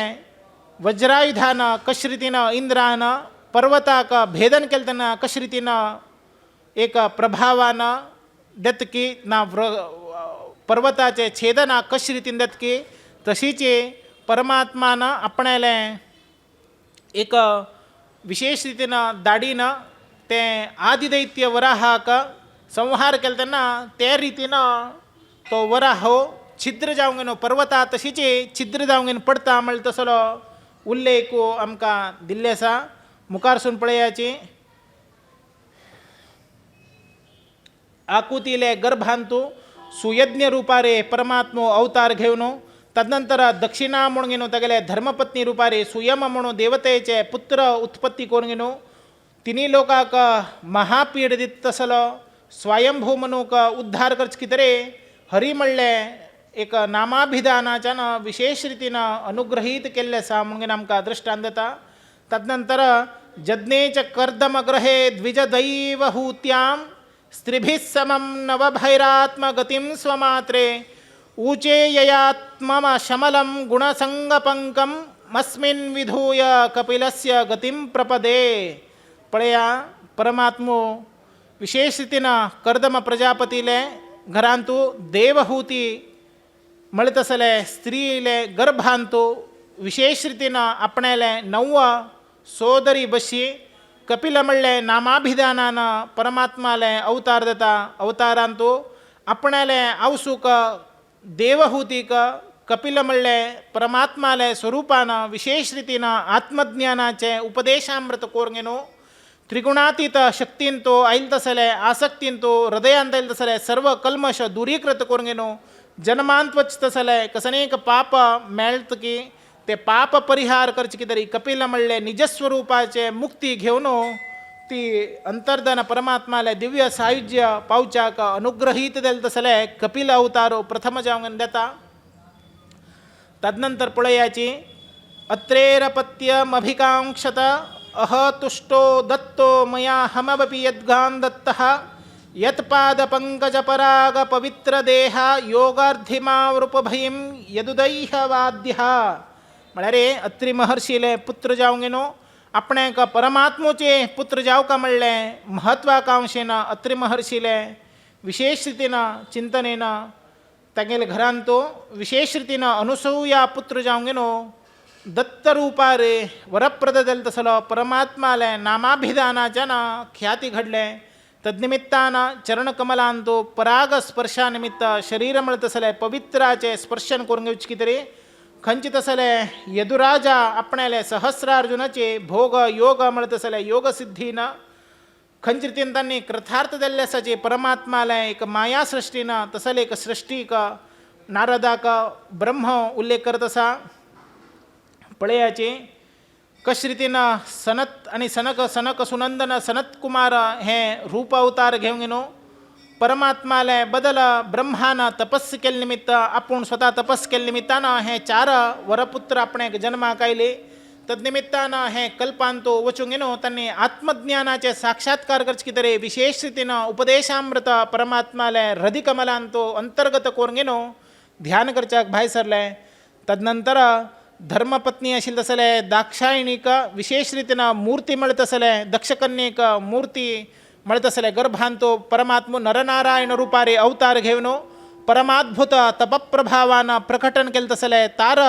वज्रायुधान कशे रितीन इंद्रान पर्वताक भेदन केलें तेन्ना कशे रितीन एक प्रभावान देतकी ना पर्वताचे छेदना कशे रितीन देतकी तशीच परमात्मानं आपणाले एक विशेष रीतीनं दाढीनं ते आदिदैत्य वराहाक संहार केला त्यांना त्या रीतीनं तो वराहो छिद्र जावंग गेनो पर्वता तशीचे छिद्र जावंग गेन पडता म्हणलं तसलो उल्लेख आमकां दिल्ले आसा. मुखार सून पळयाची आकुतीले गर्भांतू सुयज्ञ रुपारे परमात्मो अवतार घेवन तदनंतर दक्षिणा म्हणून गेनो तागेले धर्मपत्नी रुपारे सुयम म्हणून देवतेचे पुत्र उत्पत्ती करून गेनो तिन्ही लोकांक महापीड दित तसलो स्वयंभू म्हणूक उद्धार करच कितरे हरी म्हणले एक नामाभिधानाच्यान विशेष रीतीनं अनुग्रहीत केल्ले आसा म्हणून आमकां दृश्टांत दिता. तदनंतर जज्ञेच कर्दमग्रहे द्विजदैवहूत्यां स्त्रिभिः समं नवभैरात्मगतिं स्वमात्रे ऊचे ययात्मम शमलं गुणसंगपंकं मस्मिन् विधूय कपिलस्य गतिं प्रपदे. पळया परमात्मो विशेष रीतीनं कर्दम प्रजापतीले घरांतू देवहूती म्हणत असले स्त्रीले गर्भांतू विशेष रीतीनं आपणाले 9 सोदरी बशी कपिल म्हणले नामाभिधानानं परमात्माले अवतार देता. अवतारांतू आपणाले आवसूक देवहूतीक कपिल म्हणले परमात्माले स्वरूपानं विशेष रीतीनं आत्मज्ञानाचे उपदेशामृत कोरगेनो त्रिगुणातीत शक्तींतो आईल तसले आसक्तींतो हृदयांत आईल तसले सर्व कल्मश दूरीकृत कोरगेनो जन्मांतवच तसले कसनेक पाप मेळत की ते पाप परिहार करचे की तरी कपिल म्हणले निजस्वरूपाचे मुक्ती घेवन ती अंतर्धन परमात्माले दिव्य सायुज्य पावच्याक अनुग्रहीत देल तसले कपिल अवतारो प्रथम जावंगन देता. तदनंतर पळयाची अत्रेरपत्यमभिकांक्षत अहतुष्टो दत्तो मया हमवपि यद्गान् दत्तः यत्पादपङ्कजपराग पवित्रदेह योगार्धिमावृपभयं यदुदैहवाद्यः. म्हळ्यार अत्री महर्षीले पुत्र जावंक गेनो आपणाक परमात्मोचे पुत्र जावक म्हणले महत्वाकांक्षेन अत्री महर्षीले विशेष रितीनं चिंतनेन तागेले घरांतो विशेष रितीनं अनुसूया पुत्र जावंक गेनो दत्तरूपारे वरप्रद देल तसलो परमात्माले नामाभिधानाच्यान ख्याती घडले. तद्निमित्तानं चरणकमलांतो पराग स्पर्शानिमित्त शरीर म्हणत तसले पवित्राचे स्पर्शन करून घेवचे कितें खंयचे तसले यदुराजा आपणाले सहस्रार्जुनाचे भोग योग म्हणत तसले योग सिद्धीनं खंयचे रितीन तांणी कृतार्थ दिल्ले आसाचे परमात्माले एक माया सृष्टीनं तसले एक सृष्टीक नारदाक ब्रह्म उल्लेख करत आसा. पळयाचे कशे रितीनं सनत आणि सनक सुनंदन सनत कुमार हे रूप अवतार घेवन गेनो परमात्माले बदल ब्रह्मानं तपस्स केले निमित्त आपूण स्वता तपस्स केले निमित्तानं हे 4 वरपुत्र आपणाक जन्माक आयले. तद्निमित्तानं हे कल्पांतो वचूंक गेनो तांणी आत्मज्ञानाचे साक्षात्कार करचे कितें विशेष रितीनं उपदेशामृत परमात्माले हृदय कमलांतो अंतर्गत करून गेनो ध्यान करच्याक भायर सरले. तदनंतर धर्मपत्नी आशिल्ले तसले दाक्षायणीक विशेष रितीनं मूर्ती म्हणत तसले दक्षकन्येक मूर्ती म्हणत असले गर्भांतो परमात्मो नरनारायण रूपारे अवतार घेवन परमाद्भुत तपप्रभावानं प्रकटन केले तसले तार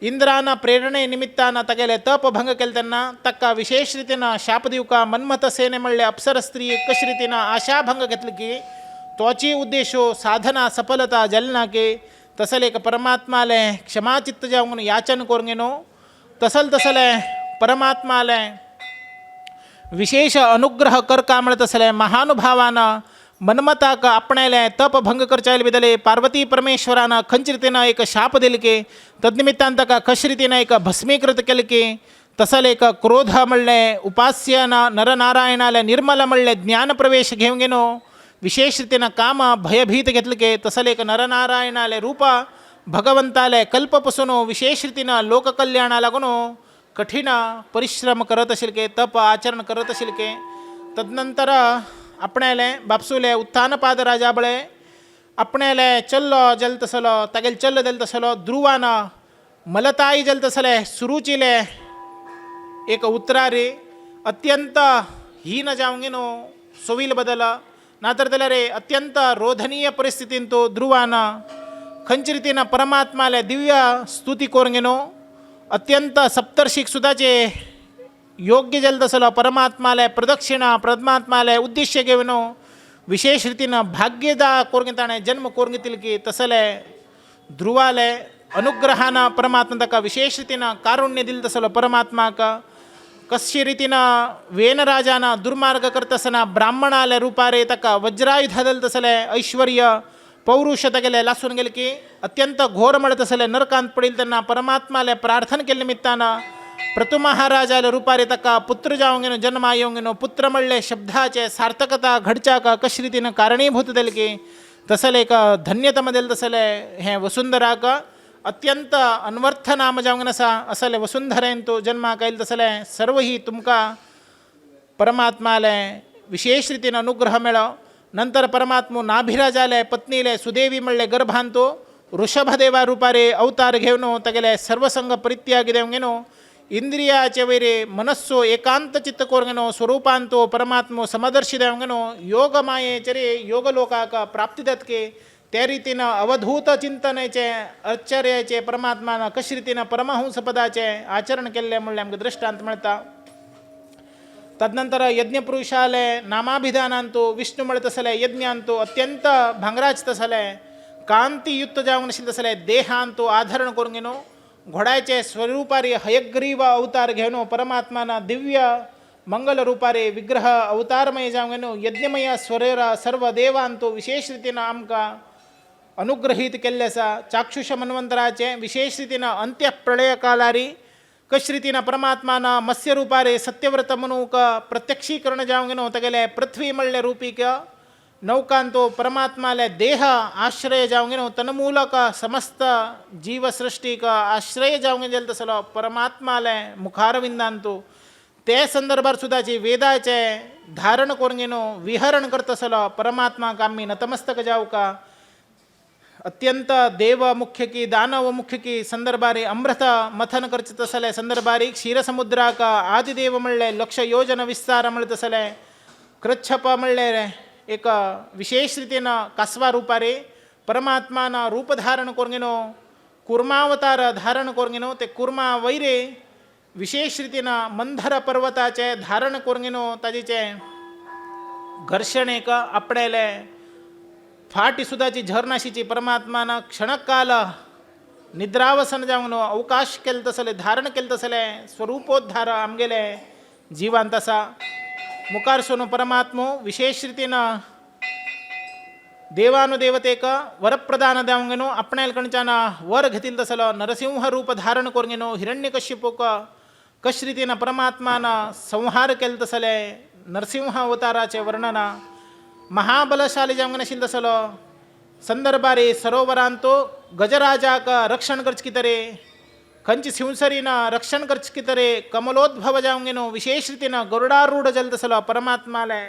इंद्रानं प्रेरणे निमित्तानं तागेले तप भंग केले त्यांना तक्का विशेष रितीनं शाप दिवका मन्मथ सेने म्हणले अप्सर स्त्री कशे रितीनं आशा भंग घेतली की तोची उद्देशो साधना सफलता जलना के तसले एक परमात्माले क्षमाचित्त जावून याचन करून गेनो तसले परमात्माले विशेष अनुग्रह कर का म्हणत असले महानुभावानं मन्मथाक आपणाले तप भंग करच्या बदले पार्वती परमेश्वरानं खंयचे रितीनं एक शाप दिले की तद्निमित्तान ताका कशे रितीनं एक भस्मीकृत केले की तसले एक क्रोध म्हणले उपास्यनं नरनारायणाले निर्मल म्हणले ज्ञान प्रवेश घेऊन गेनो विशेष रितीनं काम भयभीत घेतले की तसले एक नरनारायणाले रूप भगवंताले कल्पपासून विशेष रितीनं लोककल्याणा लागून कठीण परिश्रम करत असेल के तप आचरण करत असेल के तदनंतर आपणाले बापसूले उत्थानपाद राजा बळे आपणाले चल्लो जल तसलो तागेले चल्ल जल तसलो ध्रुवानं मलताई जल तसले सुरुचिले एक उतरारी अत्यंत हीन जावंक गेनो सोवील बदल नातर जाल्यार अत्यंत रोधनीय परिस्थितीन तो ध्रुवानं खंयचे रितीन परमात्माले दिव्य स्तुती करून घेनो अत्यंत सप्तर्षिक सुद्धाचे योग्य जल तसलं परमात्माले प्रदक्षिणा परमात्माले उद्देश्य घेवनो विशेष रीतीनं भाग्यदा करून घेताने जन्म करून घेतील की तसले ध्रुवाले अनुग्रहानं परमात्मा तका विशेष रीतीनं कारुण्य दिल तसलं परमात्मा का कशी रीतीनं वेनराजाना दुर्मार्ग करतसना ब्राह्मणाले रूपारे तका वज्रायुध दल तसले ऐश्वर्य पौरुष गेले लासून गेले की अत्यंत घोर मळत असले नरकांत पडील त्यांना परमात्माले प्रार्थना केल्या निमित्तानं प्रतु महाराजाला रूपारे तका पुत्र जावंगेनो जन्म येवंगेनो पुत्र मळले शब्दाचे सार्थकता घडच्या का कशी रीतीनं कारणीभूत दिल की तसले एक धन्यतमदेल तसले हे वसुंधरा का अत्यंत अन्वर्थ नाम जावंगन असा असले वसुंधरेन तो जन्मा कैल तसले सर्व ही तुमका परमात्माले विशेष रीतीनं अनुग्रह मिळव नंतर परमात्मा नाभिराजाले पत्नीले सुदेवी मळले गर्भांतो ऋषभदेवा रूपारे अवतार घेवनो तगेले सर्वसंग परित्यागी देवंगेनो इंद्रियाचे वैरे मनस्सो एकांत चित्त कोरंगेनो स्वरूपांतो परमात्मा समदर्शी देवंगेनो योग मायेचरे योग लोकाका प्राप्ती दत्के त्या रीतीनं अवधूत चिंतनेचे आश्चर्याचे परमात्मानं कशी रीतीनं परमहंस पदाचे आचरण केल्यामुळे आमकां दृष्टांत मिळता तदनंतर यज्ञपुरुषाले नामाभिधानांतो विष्णू म्हणत असले यज्ञांतो अत्यंत भांगराज तसले कांतीयुक्त जावंग नशील तसले देहांतो आधरण करून घेनो घोड्याचे स्वरूपारी हयग्रीव अवतार घेनो परमात्माना दिव्य मंगल रूपारे विग्रह अवतारमय जावंग घेनो यज्ञमय स्वरेर सर्व देवांतो विशेष रीतीनं आमका अनुग्रहित केल्लेसा चाक्षुष मन्वंतराचे विशेष रीतीनं अंत्य प्रलय कालारी कश रीतीनं परमात्मानं मत्स्य रूपारे सत्यव्रत म्हणूक प्रत्यक्षीकरण जावंग घेनो तगेले पृथ्वी मळले रूपीक नौकांतो परमात्माले देह आश्रय जावंग घेनो तन्मूलक समस्त जीवसृष्टीक आश्रय जावंग गेल तसलो परमात्माले मुखारविंदांतो ते संदर्भात सुद्धाची वेदाचे धारण करून घेनो विहरण करत असलो परमात्मा आम्ही नतमस्तक जाऊ का अत्यंत देव मुख्य की दानव मुख्य की संदर्भारी अमृत मथन करत असले संदर्भारी क्षीरसमुद्राक आदिदेव म्हणले लक्ष योजन विस्तार म्हणत असले कृच्छप म्हणले एक विशेष रीतीनं कासवा रूपारे परमात्मानं रूप धारण करून घेनो कुर्मावतार धारण करून घेनो ते कुर्मा वैरे विशेष रीतीनं मंधर पर्वताचे धारण करून घेनो ताजीचे घर्षण एक आपणाले फाटी सुद्धाची झरनाशीची परमात्मानं क्षणकाल निद्रावसन जावंगनो अवकाश केलं तसले धारण केलं तसले स्वरूपोद्धार आमगेले जीवांत असा मुखार सोनो परमात्मो विशेष रीतीनं देवानुदेवतेक वरप्रदान देवंगेनो आपणाल कणच्यान वर घेतील तसलो नरसिंह रूप धारण करून घेनो हिरण्यकश्यपूक कश रीतीनं परमात्मानं संहार केलं तसले नरसिंह अवताराचे वर्णन महाबलशाली जावंगन आशिल्लो तसलो संदर्भारे सरोवरांतो गजराजाक रक्षण करच कितरे खंच सिंसरीनं रक्षण करच कितरे कमलोद्भव जावंगेनो विशेष रीतीनं गरुडारूढ जल तसलो परमात्माले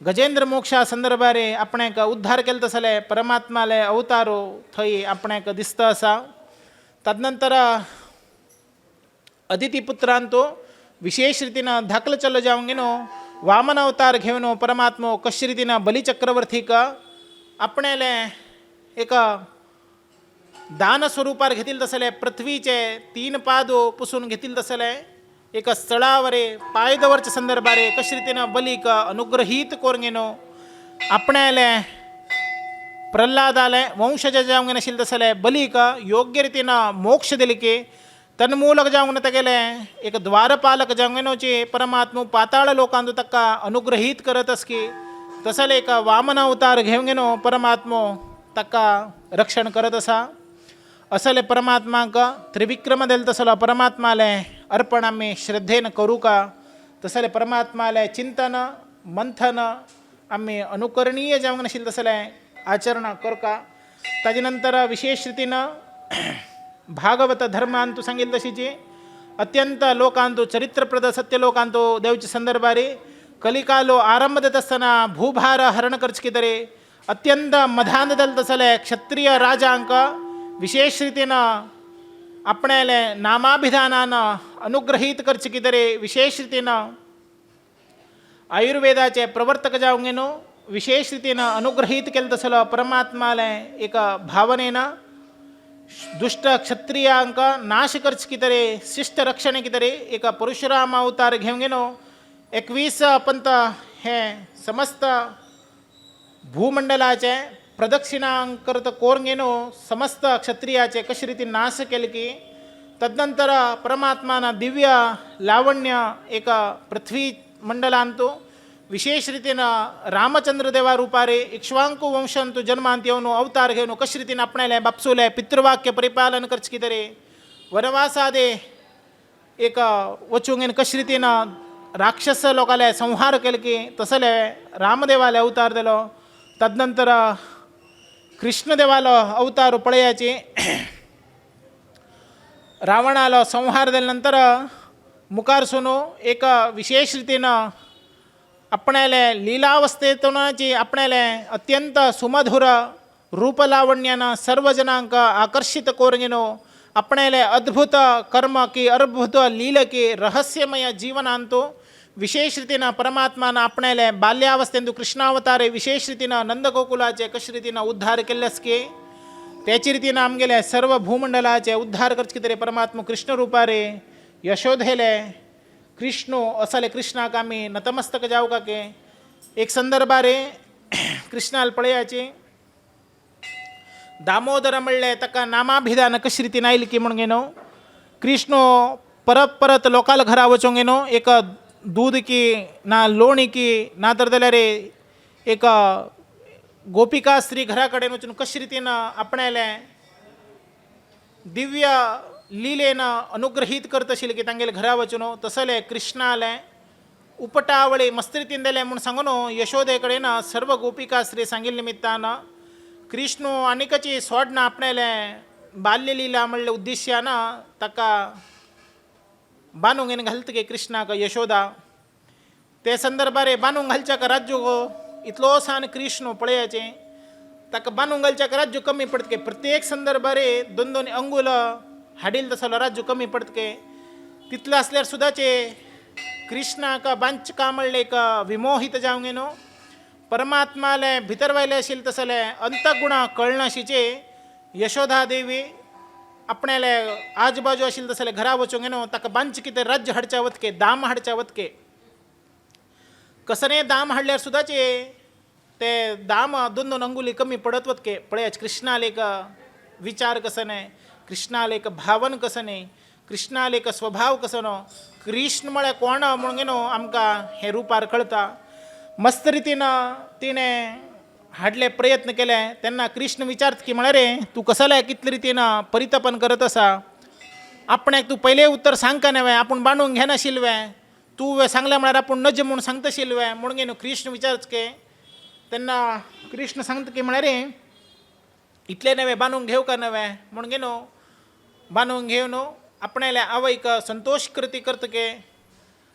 गजेंद्र मोक्षा संदर्भारे आपणाक उद्धार केलं तसले परमात्माले अवतारो थंय आपणाक दिसता असा तदनंतर अदितीपुत्रांतो विशेष रीतीनं धाकलं चल जावंगेनो वामन अवतार घेवनो परमात्मो कशी रीतीनं बलिचक्रवर्तीक आपणाले एक दान स्वरूपार घेतील तसले पृथ्वीचे 3 पादो पुसून घेतील तसले एक स्थळावरे पायदवरच्या संदर्भारे कशी रीतीनं बलिक अनुग्रहित करून घेनो आपणाले प्रल्हादाले वंशज जावंग नाशिल्ले तसले बलिक योग्य रीतीनं मोक्ष दिले की तन्मूलक जावंग तेगेले एक द्वारपालक जावंगेनोची परमात्मा पाताळ लोकांचो तक्का अनुग्रहित करत असकी तसले एक वामन अवतार घेवंगेनो परमात्मा तक्का रक्षण करत असा असले परमात्माक त्रिविक्रम दिल तसलो परमात्माले अर्पण आम्ही श्रद्धेन करू का तसले परमात्माले चिंतन मंथन आम्ही अनुकरणीय जावंग नाशिल्ले तसले आचरण करू का ताजे नंतर विशेष रीतीनं भागवत धर्मांतू सांगितलं तशीची अत्यंत लोकांतो चरित्रप्रद सत्य लोकांतो देवचे संदर्भारी कलिकालो आरंभ देत असताना भूभार हरण करच कितरे अत्यंत मधान दल तसले क्षत्रिय राजांक विशेष रीतीनं आपणाले नामाभिधानानं अनुग्रहित करच कितरे विशेष रीतीनं आयुर्वेदाचे प्रवर्तक जावंगेनो विशेष रीतीनं अनुग्रहित केलं तसलं परमात्माले एक भावनेनं दुष्ट क्षत्रियांक नाश करच कितरे शिष्ट रक्षणे कितरे एका परशुराम अवतार घेऊन गेलो 21 पंत हे समस्त भूमंडलाचे प्रदक्षिणां करत कोरून गेलो समस्त क्षत्रियाचे कशी रीती नाश केले की तदनंतर परमात्माना दिव्य लावण्य एका पृथ्वी मंडलांतू विशेष रीतीनं रामचंद्र देवा रूपारे इक्ष्वांकु वंशंतु जन्मांत येऊन अवतार घेऊन कशी रीतीनं आपणाला बापसोले पितृवाक्य परिपालन करच कितरे वनवासादे एक वचूंगेन कशी रीतीनं राक्षस लोकाले संहार केले की तसले रामदेवाले अवतार दिलो तदनंतर कृष्णदेवाला अवतार पळयाचे रावणाला संहार दिल्यानंतर मुखार सोनो एक विशेष रीतीनं आपणाले लीलावस्थेतूनची आपणाले अत्यंत सुमधुर रूपलावण्यानं सर्व जनांक आकर्षित कोरगिनो आपणाले अद्भुत कर्म की अद्भुत लील की रहस्यमय जीवनांतो विशेष रीतीनं परमात्मानं आपणाले बाल्यावस्थेंतू कृष्णावतारे विशेष रीतीनं नंदगोकुलाचे कशा रीतीनं उद्धार केल्यास की त्याची रीतीनं आमगेले सर्व भूमंडलाचे उद्धार करच कितरे परमात्मा कृष्ण रूपारे यशोधेले कृष्णो असले कृष्णाक आम्ही नतमस्तक जाऊ का के एक संदर्भारे कृष्णाला पळयाचे दामोदर म्हणले तका नामाभिधान कशी रीती नाईल की म्हणून गेनो कृष्णो परत परत लोकाल घरा वचोंग गेनो एक दूध की ना लोणी की ना तर जाल्यार एक गोपिका स्त्री घराकडे वचून कशी रीतीनं आपणाले दिव्य लीलेनं अनुग्रहित करत असेल की तांगेले घरा वचून तसले कृष्णाले उपटावळे मस्त रीतीन दिले म्हणून सांगून यशोदेकडे ना सर्व गोपिका स्त्री सांगिल निमित्तानं कृष्ण अनेकची सोडणं आपणाले बाल्यलीला म्हणले उद्देश्यानं ताका बांदूंक येन घालत गे कृष्णाक यशोदा ते संदर्भारे बांदूंक घालच्या का राज्य गो इतलो सान कृष्ण पळयाचे ताका बांदूंक घालच्या का राज्य कमी पडत प्रत्येक संदर्भारे 2-2 अंगुल हाडील तसं राज्य कमी पडतके तिथलं असल्यावर सुद्धाचे कृष्णाका बांच का म्हणले का विमोहित जाऊन गेनो परमात्माले भितर व्हायला असेल तसले अंतगुणा कळणाशीचे यशोदा देवी आपणाले आजूबाजू असेल तसले घरा वचूंग गेनो ताका बांच किती राज्य हाडच्या वतके दाम हाडच्या वतके कसने दाम हाडल्यार सुद्धाचे ते दाम 2-2 अंगुली कमी पडत वतके पळयाच कृष्णाले एक विचार कसने कृष्णाला एक भावन कसं नाही कृष्णाला एक स्वभाव कसं नो कृष्ण म्हळ्यार कोण म्हणून गेनो आमकां हे रुपार कळता मस्त रीतीनं तिने हाडले प्रयत्न केले त्यांना कृष्ण विचारत की म्हळ्यार रे तू कसले कितले रीतीनं परितपन करत असा आपणाक तू पहिले उत्तर सांग का नव्हे आपण बांदूंक घेनाशिल्वे तू सांगले म्हळ्यार आपण नज म्हणून सांगतशिल्वे म्हणून गेनो कृष्ण विचारच के त्यांना कृष्ण सांगता की म्हळ्यार रे इतले नव्हे बांदूंक घेऊ का नव्हे म्हणून गेनो बांदूंक घेवन आपणाले आवयक संतोष कृती करत के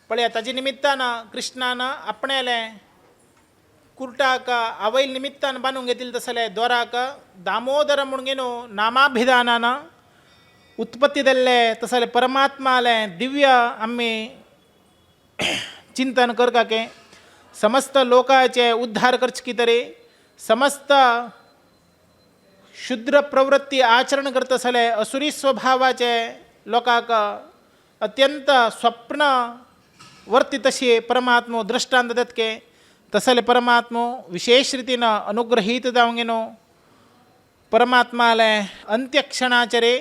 पळया ताजे निमित्तानं कृष्णानं आपणाले कुर्टाक आवयल निमित्तान बांदूंक घेतले तसले दोराक दामोदर म्हणून गेनो नामाभिधानानं उत्पत्ती दिल्ले तसले परमात्माले दिव्य आम्ही चिंतन करका के समस्त लोकांचे उद्धार करच कितरे समस्त शुद्र प्रवृत्ती आचरण करत असले असुरी स्वभावाचे लोकांक अत्यंत स्वप्न वर्ती तशी परमात्मो दृष्टांत देतके तसले परमात्मो विशेष रीतीनं अनुग्रहित जावंक गेनो परमात्माले अंत्यक्षणाचे रे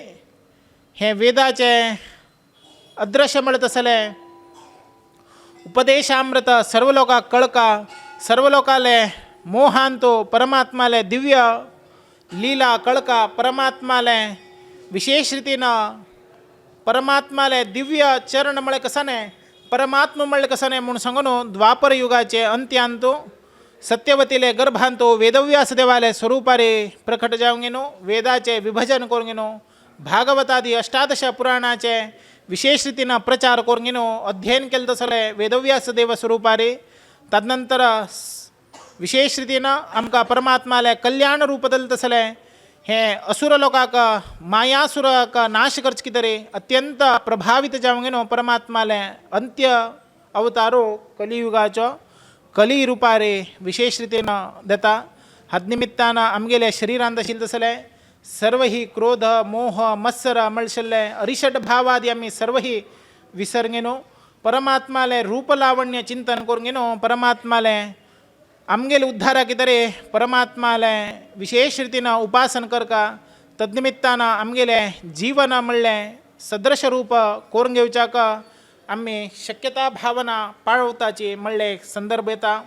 हे वेदाचे अदृश्य म्हणत असले उपदेशामृत सर्व लोकांक कळका सर्व लोकाले मोहांतो परमात्माले दिव्य लीला कळका परमात्माले विशेष रीतीनं परमात्माले दिव्य चरण मळे कसाने परमात्मा मळे कसाने म्हणून सांगून द्वापर युगाचे अंत्यांतो सत्यवतीले गर्भांतो वेदव्यास देवाले स्वरूपारे प्रकट जावंक गेनो वेदाचे विभजन करून गेनो भागवतादी 18 पुराणाचे विशेष रीतीनं प्रचार करून गेनो अध्ययन केलं तसले वेदव्यास देव स्वरूपारे तदनंतर विशेष रीतीनं आमकां परमात्माले कल्याण रूप दिले तसले हे असुर लोकांक मायासुराक नाश करच कितरे अत्यंत प्रभावित जावंक गेनो परमात्माले अंत्य अवतारो कलियुगाचो कली रुपारे विशेष रीतीनं देता हात निमित्तानं आमगेले शरिरांत आशिल्ले तसले सर्वही क्रोध मोह मत्सर मळशल्य अरिषट भावादी आम्ही सर्वही विसर्गेनो परमात्माले रूपलावण्य चिंतन करून घेनो परमात्माले आमगेले उद्धारा कितरे परमात्माले विशेष रीतीनं उपासन करका तद्निमित्तानं आमगेले जीवन म्हणले सदृश रूप करून घेवच्याक आम्ही शक्यता भावना पाळवताची म्हणले एक संदर्भ येता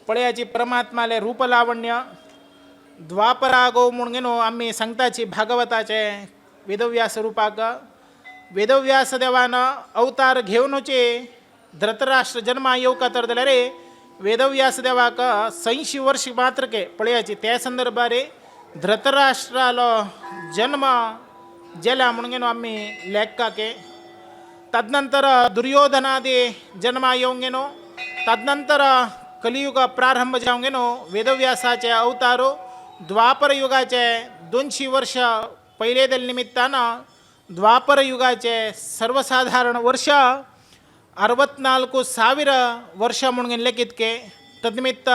पळयाची परमात्माले रूपलावण्य द्वापरागो म्हणून घेनो आम्ही सांगताची भागवताचे वेदव्यास रूपाक वेदव्यास देवानं अवतार घेऊनचे धृतराष्ट्र जन्मा येवका तर दिला रे वेदव्यास देवाक 80 वर्ष मात्र के पळयाची त्या संदर्भारे धृतराष्ट्रालो जन्म जेला म्हणून घेनो आम्ही लेखका के तदनंतर दुर्योधनादि जन्म येऊन घेनो तदनंतर कलियुग प्रारंभ जाऊन घेनो वेदव्यासाचे अवतारो द्वापर युगाचे 200 वर्ष पहिले del निमित्तानं द्वापर युगाचे सर्वसाधारण वर्ष 64,000 वर्ष म्हणून लेखितके तद्निमित्त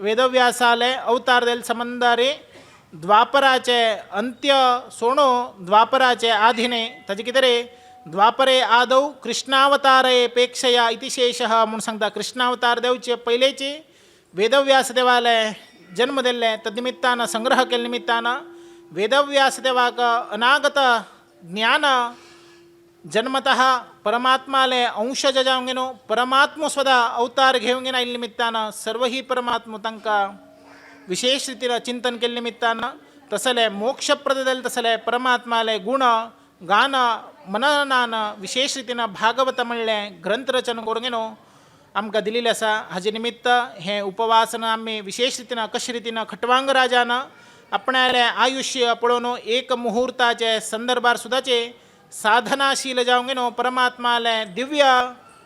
वेदव्यासाले अवतार देल संबंधारे द्वापराचे अंत्य सोणो द्वापराचे आधीने ताजे कितेरे द्वापरे आदौ कृष्णावतारे पेक्षया इति शेषः म्हणून सांगता कृष्णावतार देवचे पहिलेचे वेदव्यास देवाले जन्म दिले तद्निमित्तानं संग्रह केले निमित्तानं वेदव्यास देवाक अनागत ज्ञान जन्मतः परमात्माले अंशज जाऊन गेनो परमात्म स्वतः अवतार घेऊन गेना निमित्तानं सर्वही परमात्म तांका विशेष रीतीनं चिंतन केले निमित्तानं तसले मोक्षप्रद देल तसले परमात्माले गुण गान मननान विशेष रीतीनं भागवत म्हणले ग्रंथ रचन करून गेनो आमकां दिलेले आसा हाजे निमित्त हे उपवासन आम्ही विशेष रीतीनं कशे रीतीनं खटवांग राजानं आपणाले आयुष्य पळोवन एक मुहूर्ताचे संदर्भार सुद्दाचे साधनाशील जावंक गेनो परमात्माले दिव्य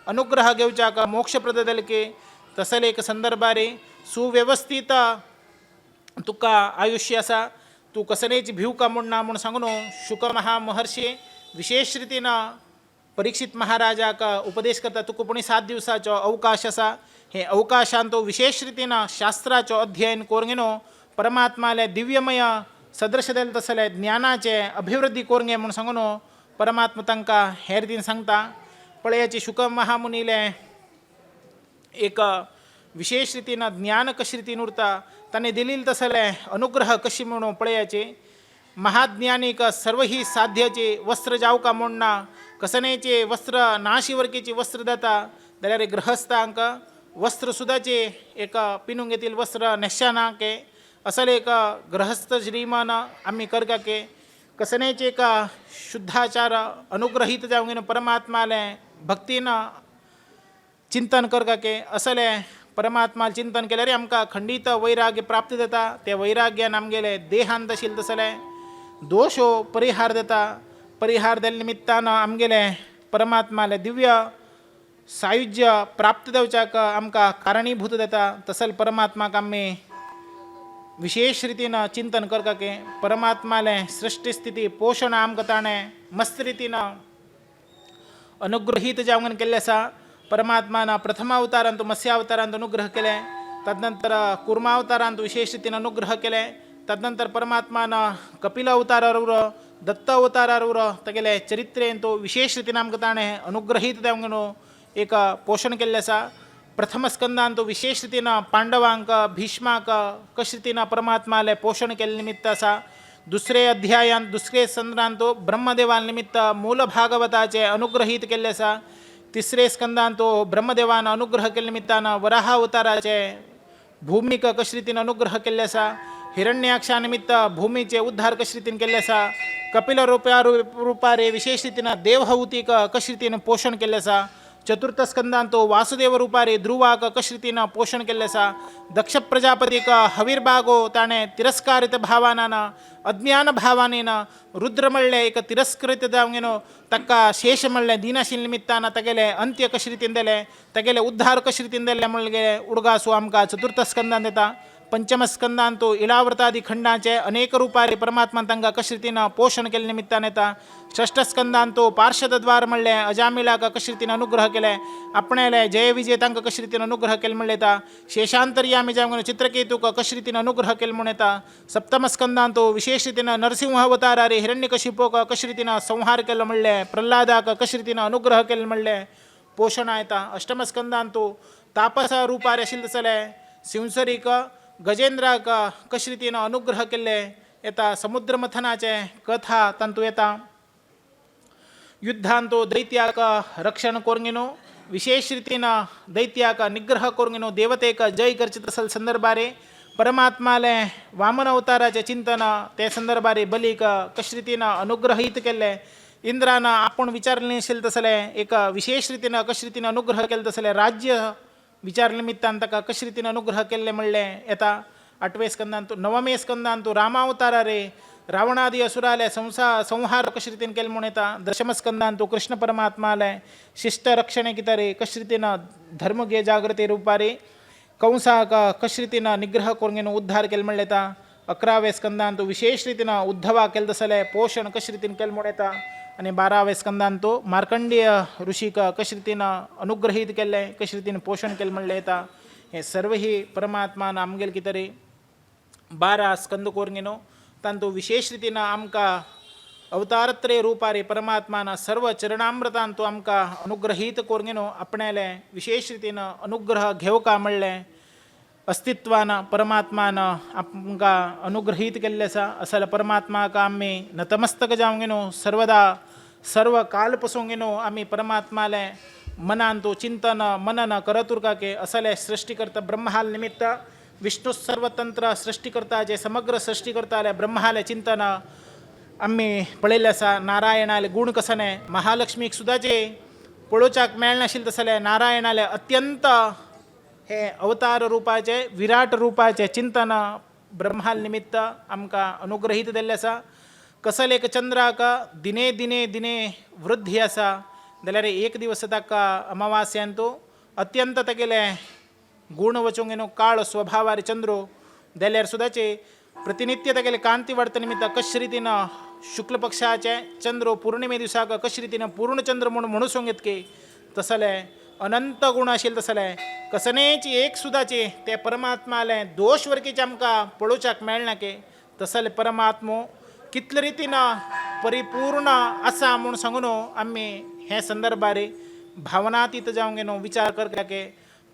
अनुग्रह घेवच्याक मोक्षप्रद देलके तसले एक संदर्भारे सुव्यवस्थित तुका आयुष्य आसा तू कसलेच भिवका म्हूण ना म्हूण सांगून शुक महामहर्षी विशेष रीतीनं परीक्षित महाराजाक उपदेश करता तुका पुणी 7 दिवसाचो अवकाश आसा हे अवकाशांत तो विशेष रीतीनं शास्त्राचो अध्ययन करून घेनो परमात्माले दिव्यमय सदृश देल तसले ज्ञानाचे अभिवृद्धी करून घे म्हणून सांगून परमात्मा तांकां हे रितीन सांगता पळयाची शुक महामुनीले एक विशेष रीतीनं ज्ञान कशे रीतीन उरता ताणे दिलेले तसले अनुग्रह कशी म्हणून पळयाचे महाज्ञानिक सर्वही साध्याचे वस्त्र जावका म्हणना कसनेचे वस्त्र नाशिवर्कीचे वस्त्र जाता जाल्यार गृहस्थांक वस्त्र सुद्दाचे एक पिनून घेतील वस्त्र नेशानाके असले एक गृहस्थ श्रीमान आम्ही करका के कसनेचे एक शुद्धाचार अनुग्रहित जाऊन परमात्माले भक्तीनं चिंतन करका के असले परमात्मा चिंतन केल्यार आमकां खंडित वैराग्य प्राप्त जाता ते वैराग्यान आमगेले देहांत आशिल्ले तसले दोषो परिहार देता परिहार देल निमित्तानं आमगेले परमात्माले दिव्य सायुज्य प्राप्त जावच्याक आमकां कारणीभूत देता तसल परमात्माक आमी विशेष रीतीनं चिंतन करका के परमात्माले सृष्टी स्थिती पोषण आमकां ताणें मस्त रीतीनं अनुग्रहीत जावून केल्लें आसा परमात्मान प्रथम अवतारांत मत्स्यावतारांत अनुग्रह केले तदनंतर कुर्मावतारांत विशेष रीतीन अनुग्रह केले तदनंतर परमात्मान कपिल अवतारावर दत्त अवतारावर तेगेले चरित्रेन तो विशेष रीतीन आमकां ताणें अनुग्रहीत जावून एक पोषण केल्लें आसा प्रथम स्कंदांत तो विशेष रीतीन पांडवांक भीष्माक कशे रीतीन परमात्माले पोषण केल्ले निमित्त आसा दुसरे अध्यायांत दुसरे संदर्भांत तो ब्रह्मदेवान निमित्त मूल भागवताचे अनुग्रहीत केल्ले आसा तिसरे स्कंदांत तो ब्रह्मदेवान अनुग्रह केले निमित्तानं वराह अवताराचे भूमीक कशे रीतीन अनुग्रह केल्ले आसा हिरण्याक्षा निमित्त भूमीचे उद्धार कशे रीतीन केल्ले आसा कपिल रूपारे विशेष रीतीन देवहूतीक कशे रीतीन पोषण केल्ले आसा चतुर्थ स्कंदांत तो वासुदेव रूपारे ध्रुवाक कशे रीतीन पोषण केल्ले आसा दक्ष प्रजापतीक हवीरबागो ताणें तिरस्कारित भावानान अज्ञान भावानेन रुद्र म्हणलें एक तिरस्कृत जावन ताका शेष म्हणलें दिनाशील निमित्तान तेगेले अंत्य कशे रीतीन दिले तेगेले उद्धार कशे रीतीन दिले म्हणले उडगासू आमकां चतुर्थ स्कंदांत येता पंचमस्कंदांतो इलाव्रतादी खंडाचे अनेक रूपारे परमात्मा तांकां कशे रितीन पोषण केले निमित्तान येता. षष्ठस्कंदांतो पार्षदद्वार म्हणले अजामिलाक कशे रितीन अनुग्रह केले आपणेले जय विजय तांकां कशे रितीन अनुग्रह केले म्हणले येता. शेषांतर्यामी जावन चित्रकेतूक कशे रितीन अनुग्रह केले म्हण येता. सप्तमस्कंदांतो विशेष रितीन नरसिंह अवतारारे हिरण्यकशिपोक कशे रितीन संहार केलो म्हणले प्रल्हादाक कशे रितीन अनुग्रह केले म्हणले पोषण येता. अष्टमस्कंदांतो तापस रूपारे आशिल्ले तसले सिंसरीक गजेंद्राक कशे रितीन अनुग्रह केल्ले येता. समुद्र मथनाचे कथा तांतू येता. युद्धांतो दैत्याक रक्षण कोरंगिनो विशेष रितीन दैत्याक निग्रह कोरंगिनो देवतेक जय करचे तसल संदर्भारे परमात्माले वामन अवताराचे चिंतन ते संदर्भारे बलीक कशे रितीन अनुग्रहित केले. इंद्रान आपण विचारले नसेल तसले एक विशेष रितीन कशे रितीन अनुग्रह केले तसले राज्य विचार निमित्तान ताका कशे रितीन अनुग्रह केले म्हणले येता. आठवे स्कंदांतो नवमे स्कंदांतो रामावतारा रे रावणादी असुराले संहार कशे रितीन केले म्हण येता. दशमस्कंदांतो कृष्ण परमात्माले शिष्ट रक्षणे कितरे कशे रितीन धर्म गे जागृती रूपारे कंसाक कशे रितीन निग्रह करून उद्धार केले म्हणले येता. 11वे स्कंदांतो विशेष रितीन उद्धवा केले तसले पोषण कशे रितीन केले म्हण येता. आणि 12वे स्कंदांतो मार्कंडेय ऋषीक कशे रितीन अनुग्रहित केले कशे रितीन पोषण केले म्हणले येता. हे सर्व ही परमात्मान आमगेल कितरे 12 स्कंद कोरंगिनो तांतो विशेष रितीन आमकां अवतारत्रय रूपारे परमात्मान सर्व चरणामृतांतो आमकां अनुग्रहित कोरंगिनो आपणाले विशेष रितीन अनुग्रह घेवका म्हणले अस्तित्वान परमात्मान आमकां अनुग्रहित केल्ले आसा. असल परमात्माक आमी नतमस्तक जावंगिनो सर्वदा सर्व काल पसूंगिनो आमी परमात्माले मनान तो चिंतन मनन करत उरकाके. असले सृष्टिकर्ता ब्रह्माल निमित्त विष्णू सर्वतंत्र सृष्टिकर्ता जे समग्र सृष्टिकर्ताले ब्रह्माले चिंतन आमी पळयल्लें आसा. नारायणाले गुण कसने महालक्ष्मीक सुद्दाचे पळोवच्याक मेळनाशिल्ले तसले नारायणाले अत्यंत हे अवतार रूपाचे विराट रूपाचे चिंतन ब्रह्माल निमित्त आमकां अनुग्रहित दिल्लें आसा. कसले एक चंद्राक दिने दिने दिने वृद्धी आसा जाल्यार एक दिवस ताका अमावास्यान तो अत्यंत तेगेले गुण वचूंक काळ स्वभावारी चंद्रो जाल्यार सुद्दाचे प्रतिनित्य तेगेले कांती वाडता निमित्त कशे रितीन शुक्ल पक्षाचे चंद्रो पौर्णिमे दिसाक कशे रितीन पूर्ण चंद्र म्हणून सोंग येतके तसले अनंत गुण आशिल्ले तसले कसनेच एक सुद्दाचे ते परमात्माले दोष वरकीचे आमकां पळोवच्याक मेळना के. तसले परमात्मो कितले रितीन परिपूर्ण आसा म्हूण सांगून आमी हे संदर्भारे भावनातीत जावंक विचार करता के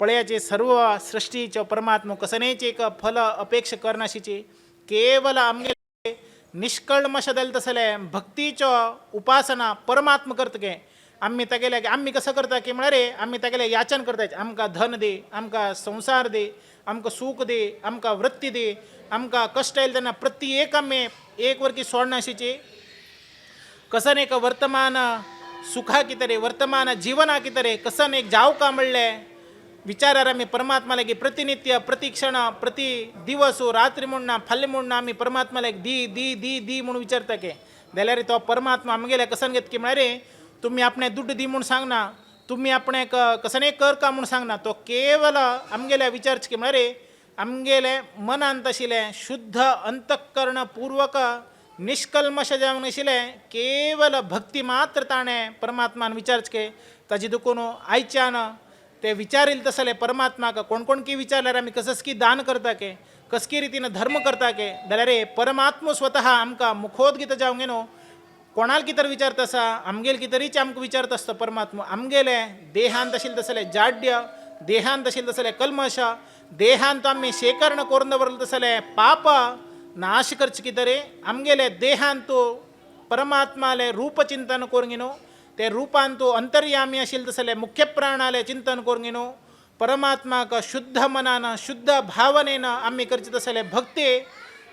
पळयाचे सर्व सृष्टीचो परमात्मो कसनेच एक फल अपेक्षा करनाशिचे केवल आमगे निष्कळमश जाले तसले भक्तीचो उपासना परमात्मा करता के. आम्ही तागेले आम्ही कसं करता की म्हणारे आम्ही तागेले याचन करता आमकां धन दे आमकां संसार दे आमकां सूख दे आमकां वृत्ती दे आमकां कश्ट येयले तेन्ना प्रत्येक आमी एक वरकी सोडनाशिचे कसन एक वर्तमान सुखा कितरे वर्तमान जिवना कितरे कसन एक जाव का म्हणले विचारार आमी परमात्मा लागी प्रतिनित्य प्रति क्षण प्रति दिवस रात्री म्हूण ना फाल्यां म्हूण ना आमी परमात्मा लागी दी दी दी दी म्हणून विचारता के जाल्यार तो परमात्मा आमगेले कसन घेत की म्हणारे तुम्ही आपणे दुड्ड दी म्हणून सांगना तुम्ही आपणे कसने कर का म्हणून सांगना तो केवल आमगेले विचारच की म्हणारे आमगेले मनांत आशिल्ले शुद्ध अंतःकरण पूर्वक निष्कल्मश जावन आशिल्ले केवल भक्ती मात्र ताणें परमात्मान विचारच के ताजी दुखून आयच्यान ते विचारील तसले परमात्माक कोण कोण की विचारल्यार आमी कसकी दान करता के कसकी रितीन धर्म करता के जाल्यार परमात्मा स्वतः आमकां मुखोद्गीत जावंक न्हू कोणाल कितें विचारता आसा आमगेल कितरीच आमकां विचारता आसता परमात्मा आमगेले देहांत आशिल्ले तसले जाड्य देहांत आशिल्ले तसले कल्मश देहांत आमी शेखरण करून दवरले तसले पाप नाश करचे कितें आमगेले देहांत परमात्माले रूप चिंतन करूंक न्हू ते रूपान तूं अंतर्यामी आशिल्ले तसले मुख्य प्राणाले चिंतन करूंक न्हू परमात्माक शुद्ध मनान शुद्ध भावनेन आमी करचे तसले भक्ती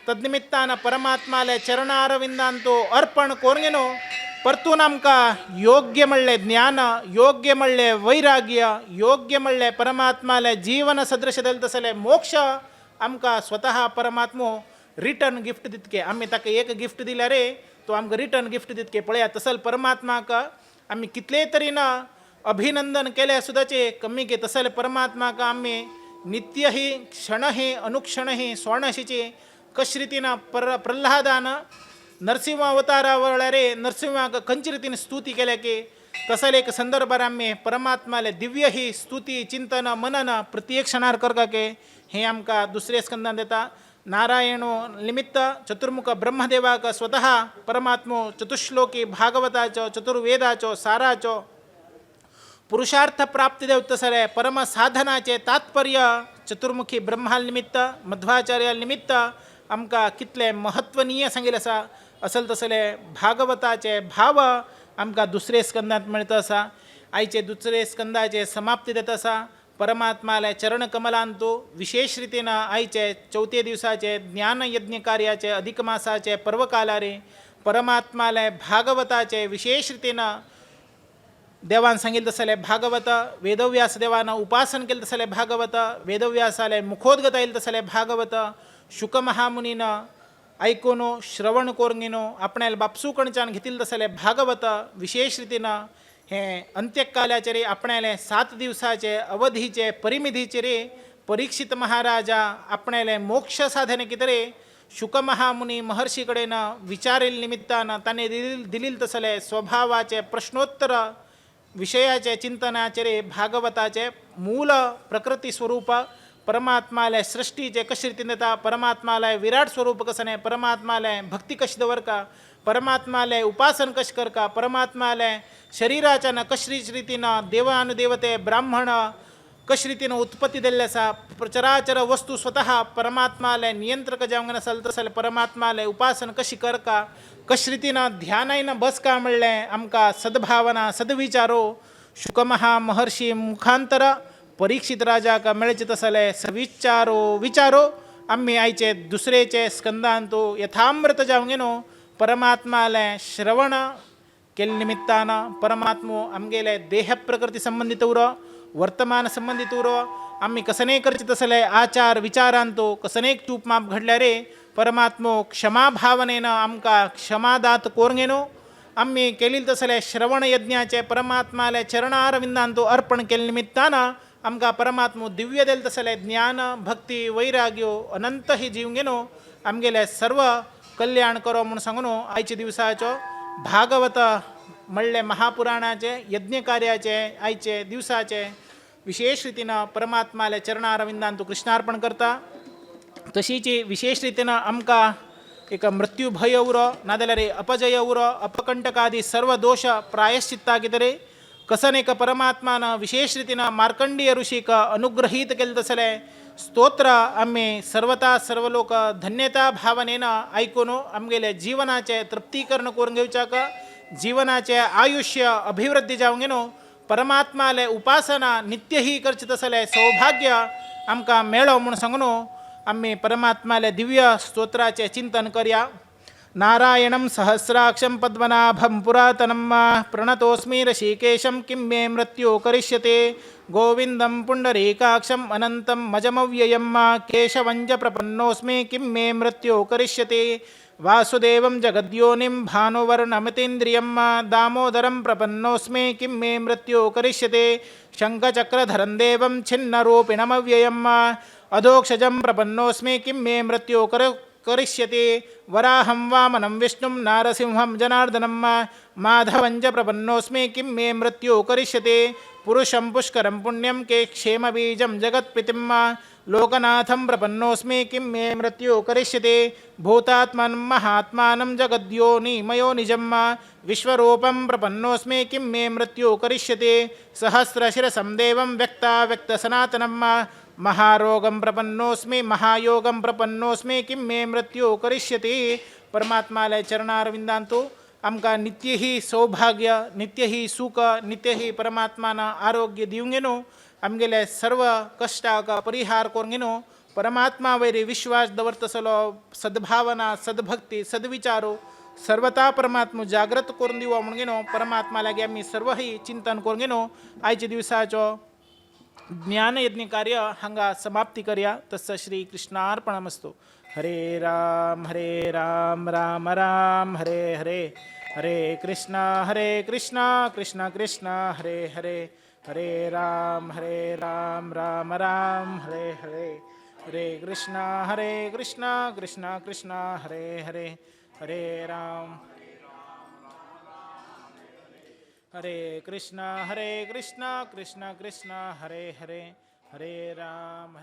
तद्निमित्तान परमात्माले चरणारविंदांतो अर्पण करूंक न्हू परतून आमकां योग्य म्हणले ज्ञान योग्य म्हणले वैराग्य योग्य म्हणले परमात्माले जीवन सदृश जाले तसले मोक्ष आमकां स्वतः परमात्मो रिटर्न गिफ्ट दितके आमी ताका एक गिफ्ट दिल्यार तो आमकां रिटर्न गिफ्ट दितके पळया तसल परमात्माक आमी कितले तरेन अभिनंदन केले सुद्दाचे कमी के तसले परमात्माक आमी नित्य ही क्षण ही अनुक्षण ही स्वर्णशिचे कश ರೀತಿನ प्रल्हादान नरसिंह अवतारावळरे नरसिंह कंची रीतीने स्तुती केल्या की तसले एक संदर्भाराम्य परमात्माले दिव्य ही स्तुती चिंतन मनन प्रत्येक क्षणार करका के हे आमका दुसरे स्कंदान देता नारायणो निमित्त चतुर्मुख ब्रह्मदेवाक स्वतः परमात्मो चतुश्लोकी भागवताचो चतुर्वेदाचो साराचो पुरुषार्थ प्राप्ती देव तसले परम साधनाचे तात्पर्य चतुर्मुखी ब्रह्माल निमित्त मध्वाचार्याल निमित्त आमका कितले महत्वनीय सांगेल असा असल तसले भागवताचे भाव आमका दुसरे स्कंदात मिळत असा आईचे दुसरे स्कंदाचे समाप्ती देत असा परमात्माला चरण कमलांतो विशेष रीतीनं आईचे चौथे दिवसाचे ज्ञानयज्ञ कार्याचे अधिक मासाचे पर्वकालारे परमात्माला भागवताचे विशेष रीतीनं देवान सांगितलं तसले भागवत वेदव्यास देवानं उपासन केलं तसले भागवत वेदव्यासाले मुखोद्गत येईल तसले भागवत शुक महामुनीनं ऐकोनो श्रवण कोरंगिनो आपणाला बापसूकणच्यान घेतील तसले भागवत विशेष रीतीनं हे अंत्यकालाचे रे आपणाला 7 दिवसाचे अवधीचे परिमितीचे रे परीक्षित महाराजा आपणाला मोक्ष साधने कितरे शुक महामुनी महर्षीकडेनं विचारेल निमित्तानं त्याने दिलील तसले स्वभावाचे प्रश्नोत्तर विषयाचे चिंतनाचे रे भागवताचे मूल प्रकृती स्वरूप परमात्माला सृष्टीचे कशी रीतीने देता परमात्माला विराट स्वरूप कसं नाही परमात्माला भक्ती कशी दवर का परमात्माला उपासन कश कर का परमात्माला शरीराच्या न कशी रीतीनं देवानुदेवते ब्राह्मण कशी रीतीनं उत्पत्ती दिल्याचा प्रचराचर वस्तू स्वतः परमात्माला नियंत्रक जाऊन नसल तसल परमात्माला उपासन कशी कर का कशी रीतीनं ध्यानाईनं बस का मिळले आमका सद्भावना सद्विचारो शुकमहा महर्षी मुखांतर परीक्षित राजा का मिळचे तसले सविचारो विचारो आम्ही आईचे दुसरेचे स्कंदांतो यथामृत जाऊन गेनो परमात्माला श्रवण केले निमित्तानं परमात्मो आमगेले देह प्रकृती संबंधित उर वर्तमान संबंधित उर आम्ही कसने करचे तसले आचार विचारांतो कसने चूप माप घडल्या रे परमात्मो क्षमा भावनेनं आमका क्षमादात कोरंगेनो आम्ही केलील तसले श्रवण यज्ञाचे परमात्माला चरणारविंदांतो अर्पण केले निमित्तानं आमका परमात्मो दिव्य देल तसले ज्ञान भक्ती वैराग्यो अनंत ही जीव गेनो आमगेले सर्व कल्याण करो म्हणून सांगनो आईचे दिवसाचो भागवत म्हणले महापुराणाचे यज्ञ कार्याचे आईचे दिवसाचे विशेष रीतीनं परमात्माला चरणारविंदांतो कृष्णार्पण करता तशीची विशेष रीतीनं आमका एक मृत्यू भय उर नादल्या रे अपजय उर अपकंटकादी सर्व दोष प्रायश्चित्ता कितरे कसनेक परमात्मानं विशेष रीतीनं मार्कंडीय ऋषिक अनुग्रहित केलं तसले स्तोत्र आम्ही सर्वता सर्व लोक धन्यता भावनेनं ऐकून आमगेले जीवनाचे तृप्तीकरण करून घेऊच्या का जीवनाचे आयुष्य अभिवृद्धी जाऊन घेनो परमात्माले उपासना नित्य ही करची तसले सौभाग्य आमका मेळव म्हणून सांगनो आम्ही परमात्माले दिव्य स्तोत्राचे चिंतन करूया नारायणं सहस्राक्षं पद्मनाभं पुरातनं प्रणतोस्मि ऋषिकेशं किं मे मृत्यो करिष्यते गोविन्दं पुण्डरीकाक्षम् अनन्तं मजमव्ययं केशवं च प्रपन्नोऽस्मि किं मे मृत्यो करिष्यते वासुदेवं जगद्योनिं भानुवर्णमतीन्द्रियं दामोदरं प्रपन्नोऽस्मि किं मे मृत्यो करिष्यते शङ्खचक्रधरं देवं छिन्नरूपिणमव्ययम् अधोक्षजं प्रपन्नोऽस्मि किं मे मृत्यो करिष्यते वराहं वामनं विष्णुं नारसिंहं जनार्दनं माधवं च प्रपन्नोऽस्मि किं मे मृत्यो करिष्यते पुरुषं पुष्करं पुण्यं के क्षेमबीजं जगत्पितिं लोकनाथं प्रपन्नोऽस्मि किं मे मृत्यो करिष्यते भूतात्मनं महात्मानं जगद्योनिमयो निजं विश्वरूपं प्रपन्नोऽस्मि किं मे मृत्यो करिष्यते सहस्रशिरसं देवं व्यक्ताव्यक्तसनातनं महारोगं प्रपन्नोऽस्मि महायोगं प्रपन्नोऽस्मि किं मे मृत्यो करिष्यते परमात्माला चरणारविंदांतो आमका नित्य ही सौभाग्य नित्य ही सुख नित्य ही परमात्माना आरोग्य दिवून घेनो आमगेले सर्व कष्टाका परिहार करून घेनो परमात्मा वैरी विश्वास दवरतसलो सद्भावना सद्भक्ती सद्विचारो सर्वता परमात्मा जागृत करून दिवा म्हणून घेनो परमात्मा लागे आम्ही सर्व ही चिंतन करून घेनो आयच्या दिवसाचो ज्ञानयज्ञ कार्य हांगा समाप्ती करया तस्स श्री कृष्णार्पणमस्तु हरे राम राम राम हरे हरे हरे कृष्णा कृष्णा कृष्ण हरे हरे हरे राम राम राम हरे हरे, हरे कृष्णा कृष्णा कृष्णा हरे हरे, हरे राम कृष्णा कृष्णा कृष्णा हरे हरे, हरे राम